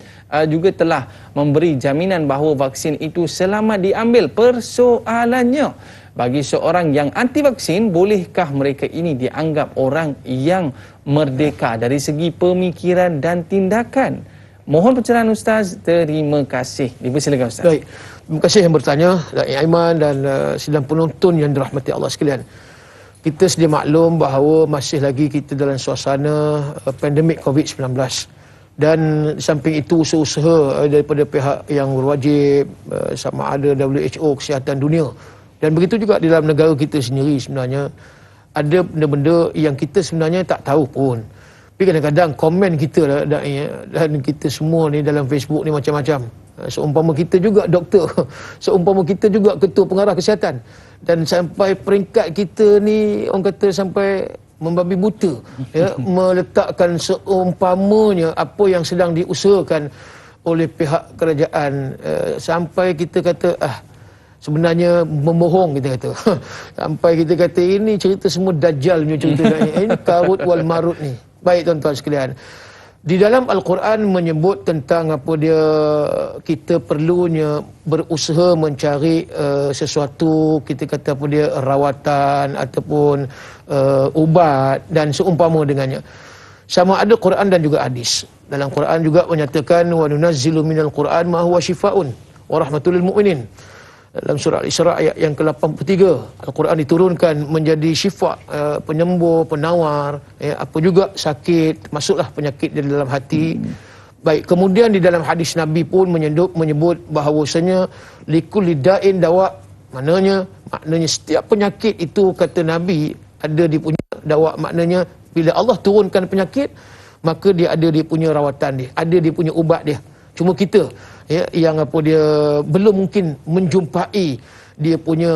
juga telah memberi jaminan bahawa vaksin itu selamat diambil. Persoalannya, bagi seorang yang anti vaksin, bolehkah mereka ini dianggap orang yang merdeka dari segi pemikiran dan tindakan? Mohon pencerahan Ustaz. Terima kasih. Dipersilakan Ustaz. Baik. Terima kasih yang bertanya, Da'i Aiman dan sidang penonton yang dirahmati Allah sekalian. Kita sedia maklum bahawa masih lagi kita dalam suasana pandemik COVID-19. Dan di samping itu usaha-usaha daripada pihak yang berwajib, sama ada WHO, Kesihatan Dunia, dan begitu juga di dalam negara kita sendiri, sebenarnya ada benda-benda yang kita sebenarnya tak tahu pun. Tapi kadang-kadang komen kita dan kita semua ni dalam Facebook ni macam-macam. Seumpama kita juga doktor, seumpama kita juga ketua pengarah kesihatan, dan sampai peringkat kita ni, orang kata sampai membabi buta, ya, meletakkan seumpamanya apa yang sedang diusahakan oleh pihak kerajaan, sampai kita kata sebenarnya membohong, kita kata. Sampai kita kata ini cerita semua Dajjal punya cerita. Ini Karut wal Marut ni. Baik tuan-tuan sekalian. Di dalam Al-Quran menyebut tentang apa dia, kita perlunya berusaha mencari sesuatu, kita kata apa dia, rawatan ataupun ubat dan seumpama dengannya. Sama ada Quran dan juga hadis. Dalam Quran juga menyatakan wa nunazzilu minal Quran ma huwa syifaa'un wa rahmatul lil mu'minin. Dalam surah Al-Isra ayat yang ke-83, Al-Quran diturunkan menjadi syifa, penyembuh, penawar, apa juga sakit, masuklah penyakit di dalam hati. Baik, kemudian di dalam hadis Nabi pun menyebut bahawasanya likulli da'in dawa, maknanya setiap penyakit itu, kata Nabi, ada dia punya dawa, maknanya bila Allah turunkan penyakit, maka dia ada dia punya rawatan dia, ada dia punya ubat dia. Cuma kita, ya, yang apa dia belum mungkin menjumpai dia punya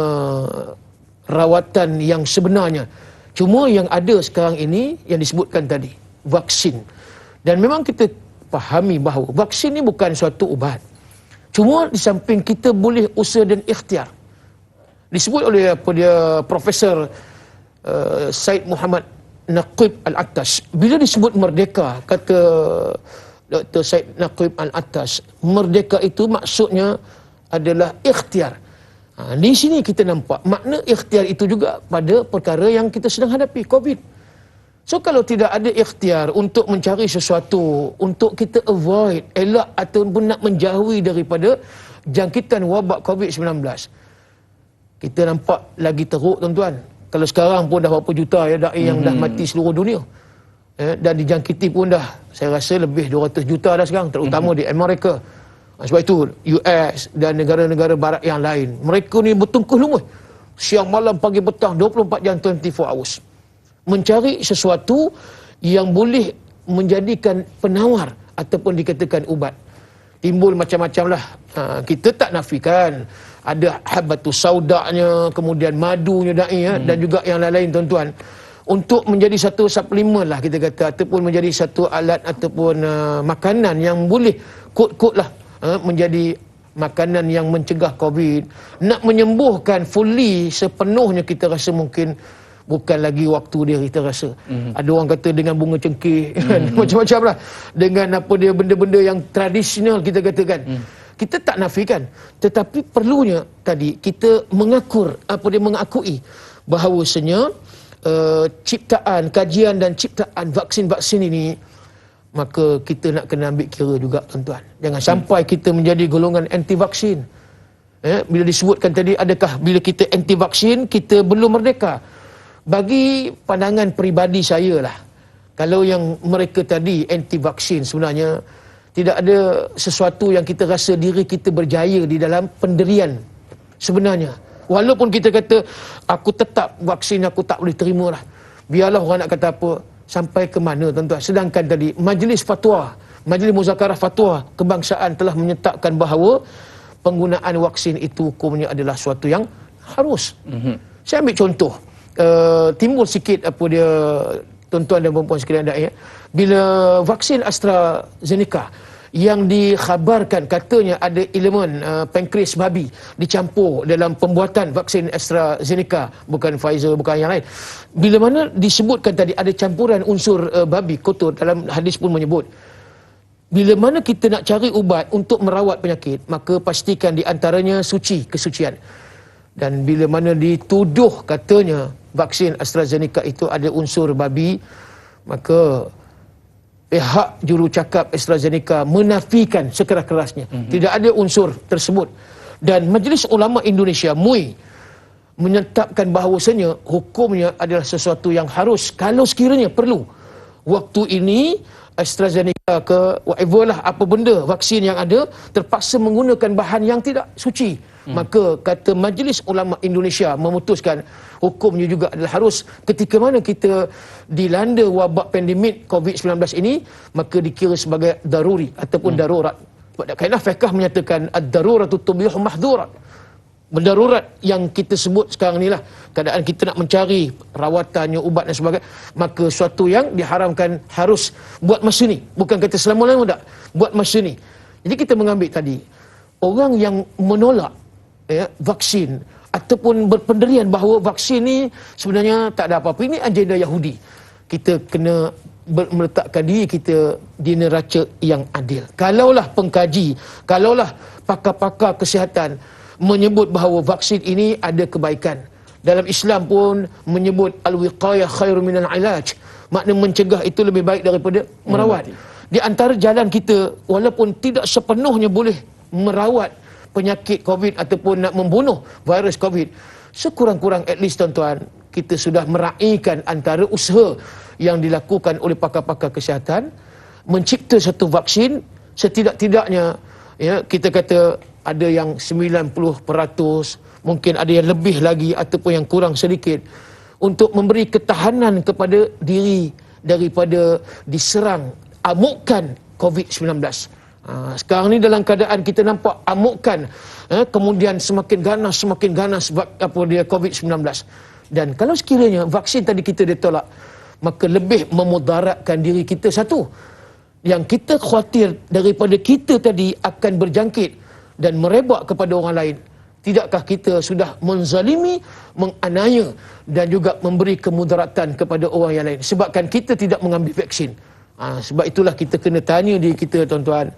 rawatan yang sebenarnya. Cuma yang ada sekarang ini yang disebutkan tadi, vaksin. Dan memang kita fahami bahawa vaksin ni bukan suatu ubat. Cuma di samping kita boleh usaha dan ikhtiar. Disebut oleh apa dia Profesor Said Muhammad Naqib Al-Attash, bila disebut merdeka, kata Dr. Said Naqib Al-Attash, merdeka itu maksudnya adalah ikhtiar. Di sini kita nampak makna ikhtiar itu juga pada perkara yang kita sedang hadapi, COVID. So kalau tidak ada ikhtiar untuk mencari sesuatu, untuk kita avoid, elak ataupun nak menjauhi daripada jangkitan wabak COVID-19, kita nampak lagi teruk, tuan-tuan. Kalau sekarang pun dah berapa juta ya da'i yang dah mati seluruh dunia. Dan dijangkiti pun dah, saya rasa lebih 200 juta dah sekarang, terutama di Amerika. Sebab itu US dan negara-negara barat yang lain, mereka ni bertungkuh lumus siang malam pagi petang 24 jam 24 hours mencari sesuatu yang boleh menjadikan penawar ataupun dikatakan ubat. Timbul macam-macam lah. Kita tak nafikan ada habatus saudaknya, kemudian madunya da'i, dan juga yang lain-lain, tuan-tuan, untuk menjadi satu suplemen lah kita kata, ataupun menjadi satu alat ataupun makanan yang boleh kod-kod lah menjadi makanan yang mencegah COVID. Nak menyembuhkan fully sepenuhnya kita rasa mungkin bukan lagi waktu dia, kita rasa. Ada orang kata dengan bunga cengkeh, macam-macam lah. Dengan apa dia, benda-benda yang tradisional kita katakan. Kita tak nafikan. Tetapi perlunya tadi kita mengakui bahawasanya ciptaan, kajian dan ciptaan vaksin-vaksin ini, maka kita nak kena ambil kira juga, tuan-tuan. Jangan sampai kita menjadi golongan anti-vaksin. Bila disebutkan tadi, adakah bila kita anti-vaksin, kita belum merdeka? Bagi pandangan peribadi saya lah, kalau yang mereka tadi anti-vaksin, sebenarnya tidak ada sesuatu yang kita rasa diri kita berjaya di dalam pendirian sebenarnya. Walaupun kita kata, aku tetap vaksin, aku tak boleh terima lah. Biarlah orang nak kata apa, sampai ke mana, tuan-tuan. Sedangkan tadi, Majlis Fatwa, Majlis Muzakarah Fatwa Kebangsaan telah menyatakan bahawa penggunaan vaksin itu hukumnya adalah suatu yang harus. Saya ambil contoh. Timbul sikit apa dia, tuan-tuan dan puan-puan sekalian, bila vaksin AstraZeneca yang dikhabarkan katanya ada elemen pankreas babi dicampur dalam pembuatan vaksin AstraZeneca, bukan Pfizer, bukan yang lain. Bila mana disebutkan tadi ada campuran unsur babi kotor, dalam hadis pun menyebut, bila mana kita nak cari ubat untuk merawat penyakit, maka pastikan di antaranya suci, kesucian. Dan bila mana dituduh katanya vaksin AstraZeneca itu ada unsur babi, maka pihak jurucakap AstraZeneca menafikan sekeras-kerasnya. Tidak ada unsur tersebut. Dan Majlis Ulama Indonesia, MUI, menetapkan bahawasanya hukumnya adalah sesuatu yang harus, kalau sekiranya perlu. Waktu ini AstraZeneca ke whatever lah, apa benda vaksin yang ada, terpaksa menggunakan bahan yang tidak suci. Maka kata Majlis Ulama Indonesia memutuskan hukumnya juga adalah harus. Ketika mana kita dilanda wabak pandemik COVID-19 ini, maka dikira sebagai daruri ataupun darurat. Sebab kaedah fiqh menyatakan ad-daruratu tubihu mahdzurat. mendarurat yang kita sebut sekarang ni lah, keadaan kita nak mencari rawatannya, ubat dan sebagainya, maka suatu yang diharamkan harus buat masa ni. Bukan kata selama-lamanya tak, buat masa ni. Jadi kita mengambil tadi, orang yang menolak vaksin ataupun berpendirian bahawa vaksin ni sebenarnya tak ada apa-apa, ini agenda Yahudi. Kita kena meletakkan diri kita di neraca yang adil. Kalaulah pengkaji, kalaulah pakar-pakar kesihatan menyebut bahawa vaksin ini ada kebaikan. Dalam Islam pun menyebut al-wiqayah khairu minal ilaj. Makna mencegah itu lebih baik daripada merawat. Di antara jalan kita, walaupun tidak sepenuhnya boleh merawat penyakit COVID ataupun nak membunuh virus COVID, sekurang-kurang at least tuan-tuan, kita sudah meraihkan antara usaha yang dilakukan oleh pakar-pakar kesihatan mencipta satu vaksin. Setidak-tidaknya kita kata ada yang 90%, mungkin ada yang lebih lagi ataupun yang kurang sedikit, untuk memberi ketahanan kepada diri daripada diserang amukan COVID-19. Sekarang ni dalam keadaan kita nampak amukan, kemudian semakin ganas sebab apa dia COVID-19. Dan kalau sekiranya vaksin tadi kita ditolak, maka lebih memudaratkan diri kita. Satu, yang kita khawatir daripada kita tadi akan berjangkit dan merebak kepada orang lain. Tidakkah kita sudah menzalimi, menganiaya dan juga memberi kemudaratan kepada orang yang lain sebabkan kita tidak mengambil vaksin? Sebab itulah kita kena tanya diri kita, tuan-tuan.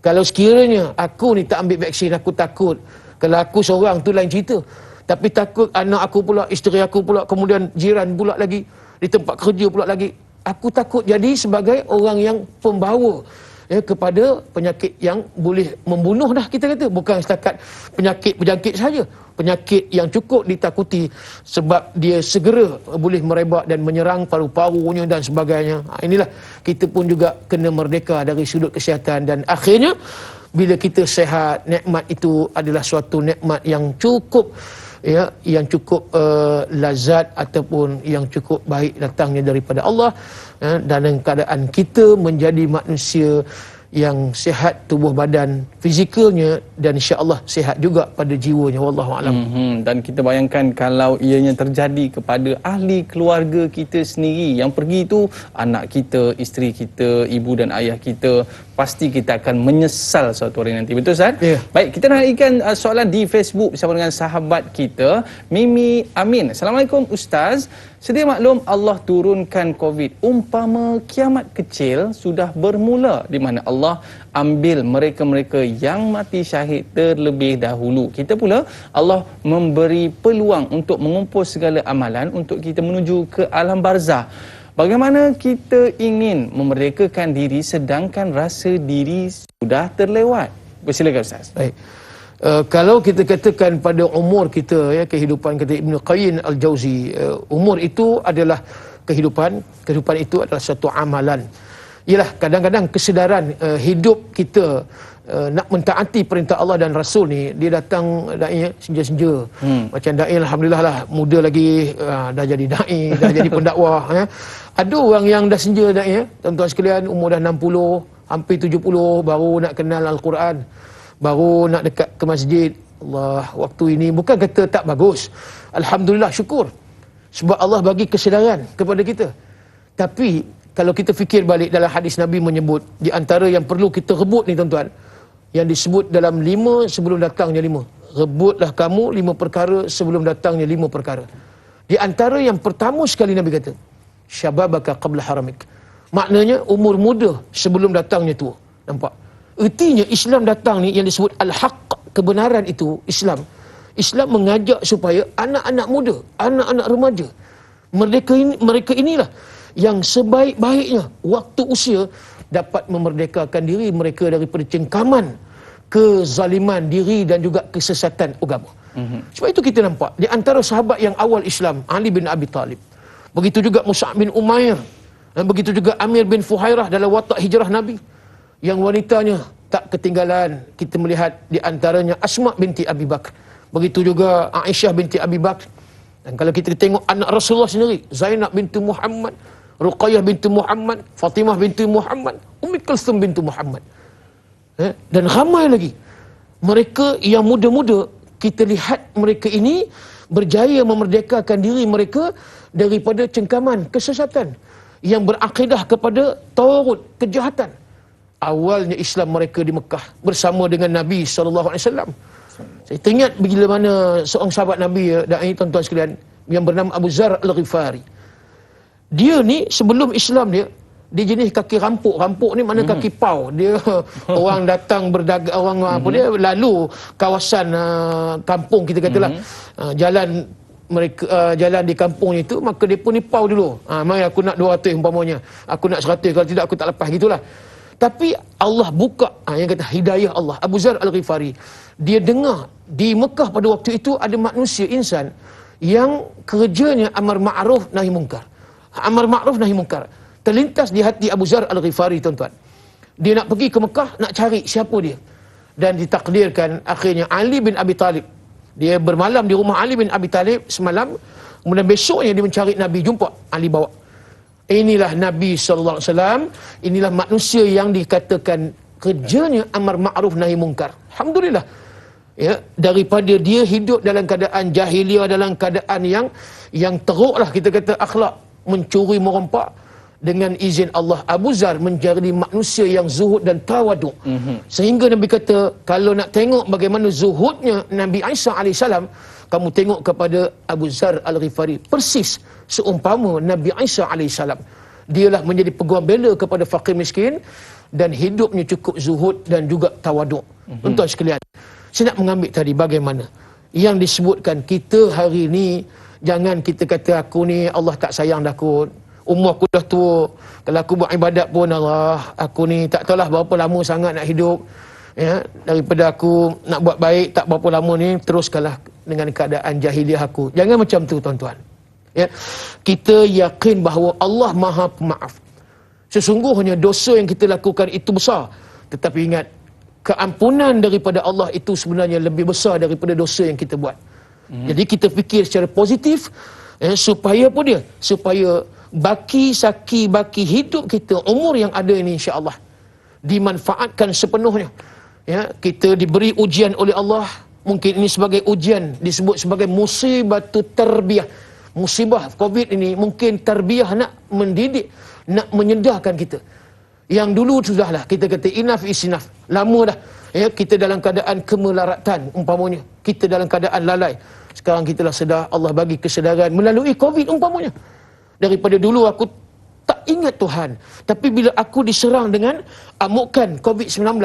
Kalau sekiranya aku ni tak ambil vaksin, aku takut. Kalau aku seorang tu lain cerita. Tapi takut anak aku pula, isteri aku pula, kemudian jiran pula lagi, di tempat kerja pula lagi. Aku takut jadi sebagai orang yang pembawa kepada penyakit yang boleh membunuh dah, kita kata. Bukan setakat penyakit berjangkit saja, penyakit yang cukup ditakuti sebab dia segera boleh merebak dan menyerang paru-parunya dan sebagainya. Inilah kita pun juga kena merdeka dari sudut kesihatan. Dan akhirnya bila kita sihat, nikmat itu adalah suatu nikmat yang cukup yang cukup lazat ataupun yang cukup baik datangnya daripada Allah. Dalam keadaan kita menjadi manusia yang sihat tubuh badan fizikalnya dan insya-Allah sihat juga pada jiwanya, wallahu alam. Dan kita bayangkan kalau ianya terjadi kepada ahli keluarga kita sendiri, yang pergi itu anak kita, isteri kita, ibu dan ayah kita, pasti kita akan menyesal suatu hari nanti. Betul Ustaz? Yeah. Baik, kita naikkan soalan di Facebook bersama dengan sahabat kita Mimi Amin. Assalamualaikum Ustaz. Sedia maklum Allah turunkan COVID umpama kiamat kecil sudah bermula, di mana Allah ambil mereka-mereka yang mati syahid terlebih dahulu. Kita pula Allah memberi peluang untuk mengumpul segala amalan untuk kita menuju ke alam barzah. Bagaimana kita ingin memerdekakan diri sedangkan rasa diri sudah terlewat? Silakan Ustaz. Baik. Kalau kita katakan pada umur kita, kehidupan kata Ibn Qayyim Al-Jauzi, umur itu adalah kehidupan itu adalah satu amalan. Ialah kadang-kadang kesedaran hidup kita nak mentaati perintah Allah dan Rasul ni, dia datang dai senja-senja. Macam dai alhamdulillah lah, muda lagi dah jadi dai, dah jadi pendakwah. Ada orang yang dah senja dai, tuan-tuan sekalian, umur dah 60, hampir 70 baru nak kenal Al-Quran, baru nak dekat ke masjid. Allah, waktu ini bukan kata tak bagus. Alhamdulillah, syukur. Sebab Allah bagi kesedaran kepada kita. Tapi kalau kita fikir balik, dalam hadis Nabi menyebut, di antara yang perlu kita rebut ni tuan-tuan, yang disebut dalam 5 sebelum datangnya 5. Rebutlah kamu 5 perkara sebelum datangnya 5 perkara. Di antara yang pertama sekali Nabi kata, syababaka qabla haramik. Maknanya umur muda sebelum datangnya tua. Nampak? Ertinya Islam datang ni yang disebut al-haq, kebenaran itu Islam. Islam mengajak supaya anak-anak muda, anak-anak remaja, mereka inilah yang sebaik-baiknya waktu usia dapat memerdekakan diri mereka daripada cengkaman kezaliman diri dan juga kesesatan agama. Sebab itu kita nampak di antara sahabat yang awal Islam, Ali bin Abi Talib, begitu juga Mus'ab bin Umair, dan begitu juga Amir bin Fuhairah dalam watak hijrah Nabi, yang wanitanya tak ketinggalan. Kita melihat di antaranya Asma binti Abi Bakr, begitu juga Aisyah binti Abi Bakr. Dan kalau kita tengok anak Rasulullah sendiri, Zainab binti Muhammad, Ruqayyah binti Muhammad, Fatimah binti Muhammad, Ummi Kulthum binti Muhammad, dan ramai lagi mereka yang muda-muda kita lihat mereka ini berjaya memerdekakan diri mereka daripada cengkaman kesesatan yang berakidah kepada tawarut, kejahatan. Awalnya Islam mereka di Mekah bersama dengan Nabi SAW. Saya teringat bila mana seorang sahabat Nabi, dan ini tuan-tuan sekalian, yang bernama Abu Zar Al-Ghifari. Dia ni sebelum Islam dia jenis kaki rampuk. Rampuk ni mana kaki pau. Dia orang datang berdagang, orang apa dia lalu kawasan kampung kita katalah. Jalan mereka jalan di kampung itu, maka dia pun ni pau dulu. Mari aku nak 200 umpamanya. Aku nak 100, kalau tidak aku tak lepas, gitulah. Tapi Allah buka yang kata hidayah Allah. Abu Zar Al-Ghifari, dia dengar di Mekah pada waktu itu ada manusia insan yang kerjanya amar ma'ruf nahi munkar. Amar ma'ruf nahi munkar terlintas di hati Abu Zar Al-Ghifari, tuan-tuan. Dia nak pergi ke Mekah, nak cari siapa dia. Dan ditakdirkan akhirnya Ali bin Abi Talib. Dia bermalam di rumah Ali bin Abi Talib semalam. Kemudian besoknya dia mencari Nabi, jumpa Ali bawa. Inilah Nabi SAW. Inilah manusia yang dikatakan kerjanya amar ma'ruf nahi munkar. Alhamdulillah. Ya, daripada dia hidup dalam keadaan jahiliah, dalam keadaan yang teruklah, kita kata akhlak, mencuri merompak, dengan izin Allah Abu Zar menjadi manusia yang zuhud dan tawaduk. Sehingga Nabi kata, kalau nak tengok bagaimana zuhudnya Nabi Isa AS, kamu tengok kepada Abu Zar Al-Ghifari, persis seumpama Nabi Isa AS. Dialah menjadi peguam bela kepada fakir miskin dan hidupnya cukup zuhud dan juga tawaduk. Tuan-tuan sekalian, saya nak mengambil tadi bagaimana yang disebutkan kita hari ini. Jangan kita kata aku ni Allah tak sayang dah kot, umur aku dah tua, kalau aku buat ibadat pun Allah, aku ni tak tahulah berapa lama sangat nak hidup, ya, daripada aku nak buat baik tak berapa lama ni, teruskanlah dengan keadaan jahiliah aku. Jangan macam tu, tuan-tuan. Ya, kita yakin bahawa Allah Maha Pemaaf. Sesungguhnya dosa yang kita lakukan itu besar, tetapi ingat, keampunan daripada Allah itu sebenarnya lebih besar daripada dosa yang kita buat. Jadi kita fikir secara positif, supaya apa dia? Supaya baki hidup kita, umur yang ada ini insya-Allah dimanfaatkan sepenuhnya. Ya, kita diberi ujian oleh Allah. Mungkin ini sebagai ujian, disebut sebagai musibatu tarbiyah. Musibah Covid ini mungkin tarbiyah, nak mendidik, nak menyedarkan kita. Yang dulu sudahlah kita kata enough is enough. Lama dah. Ya, kita dalam keadaan kemelaratan umpamanya. Kita dalam keadaan lalai. Sekarang kita lah sedar, Allah bagi kesedaran melalui Covid umpamanya. Daripada dulu aku tak ingat Tuhan, tapi bila aku diserang dengan amukan Covid-19,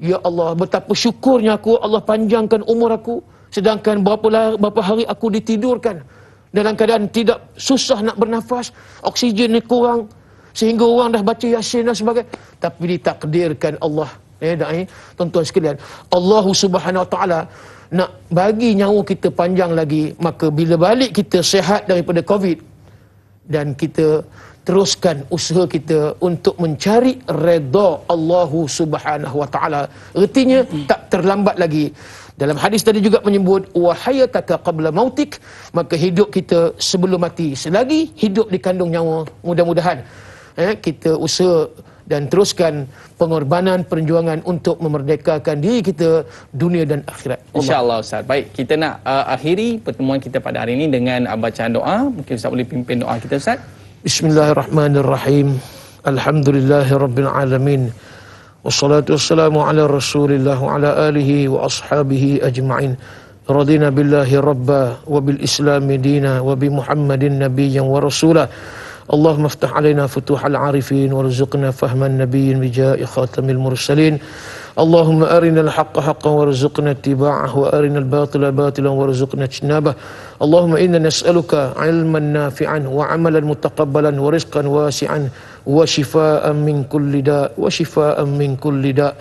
ya Allah, betapa syukurnya aku, Allah panjangkan umur aku. Sedangkan berapa hari aku ditidurkan dalam keadaan tidak, susah nak bernafas, oksigen ni kurang, sehingga orang dah baca Yasin dan sebagainya. Tapi ditakdirkan Allah, tuan-tuan sekalian, Allah Subhanahu Wa Taala nak bagi nyawa kita panjang lagi. Maka bila balik kita sihat daripada Covid, dan kita teruskan usaha kita untuk mencari redha Allah Subhanahu Wa Taala. Artinya tak terlambat lagi. Dalam hadis tadi juga menyebut wa hayataka qabla mautik, maka hidup kita sebelum mati. Selagi hidup di kandung nyawa, mudah-mudahan kita usaha dan teruskan pengorbanan, perjuangan untuk memerdekakan diri kita dunia dan akhirat. InsyaAllah Ustaz. Baik, kita nak akhiri pertemuan kita pada hari ini dengan bacaan doa. Mungkin Ustaz boleh pimpin doa kita, Ustaz. Bismillahirrahmanirrahim. Alhamdulillahirabbil alamin. Wassalatu wassalamu ala Rasulillah wa ala alihi wa ashabihi ajma'in. Radina billahi rabba wa bil islami dina wa bi Muhammadin nabiyyan wa rasulah. اللهم افتح علينا فتوح العارفين وارزقنا فهم النبي بجاء خاتم المرسلين. اللهم أرنا الحق حقا وارزقنا اتباعه وأرنا الباطل باطلا وارزقنا اجتنابه. اللهم إنا نسألك علما نافعا وعملا متقبلا ورزقا واسعا وشفاء من كل داء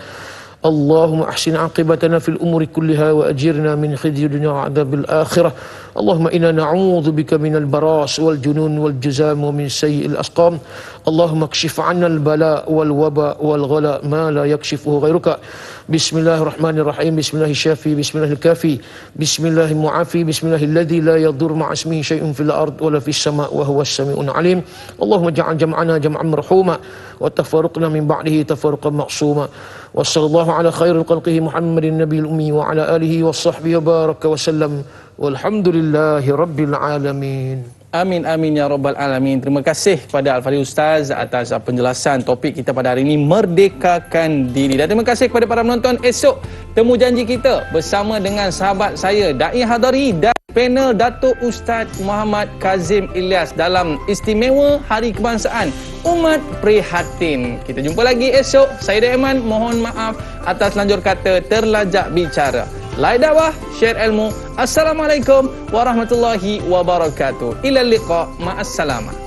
اللهم أحسن عاقبتنا في الأمور كلها وأجرنا من خزي الدنيا وعذاب الآخرة. Allahumma inna na'udzubika minal baras wal junun wal juzam wa min sayyi'il asqam. Allahumma kshif 'anna al bala wal waba wal ghala ma la yakshifuhu ghairuka. Bismillahirrahmanirrahim. Bismillahirrahmanirrahim. Bismillahirkafi. Bismillahirmu'afi. Bismillahilladzi la yadur ma'asmihi syai'un fil ard wa la fis sama' wa huwas sami'un alim. Allahumma ja'al jam'ana jam'an marhuma wa tafarruqna min ba'dihi tafarruqan ma'suma. Wa sallallahu ala khairil khalqihi Muhammadin nabiyil ummi wa ala alihi wa sahbihi wa baraka wa sallam. Walhamdulillahi rabbil alamin. Amin, amin ya rabbal alamin. Terima kasih kepada Al-Fadhil Ustaz atas penjelasan topik kita pada hari ini, merdekakan diri. Dan terima kasih kepada para penonton. Esok temu janji kita bersama dengan sahabat saya Dai Hadari dan panel Datuk Ustaz Muhammad Kazim Ilyas dalam Istimewa Hari Kebangsaan Umat Prihatin. Kita jumpa lagi esok. Saya Daiman mohon maaf atas lanjur kata terlajak bicara. Lai dakwah, share ilmu. Assalamualaikum warahmatullahi wabarakatuh. Ila liqa, ma'assalamah.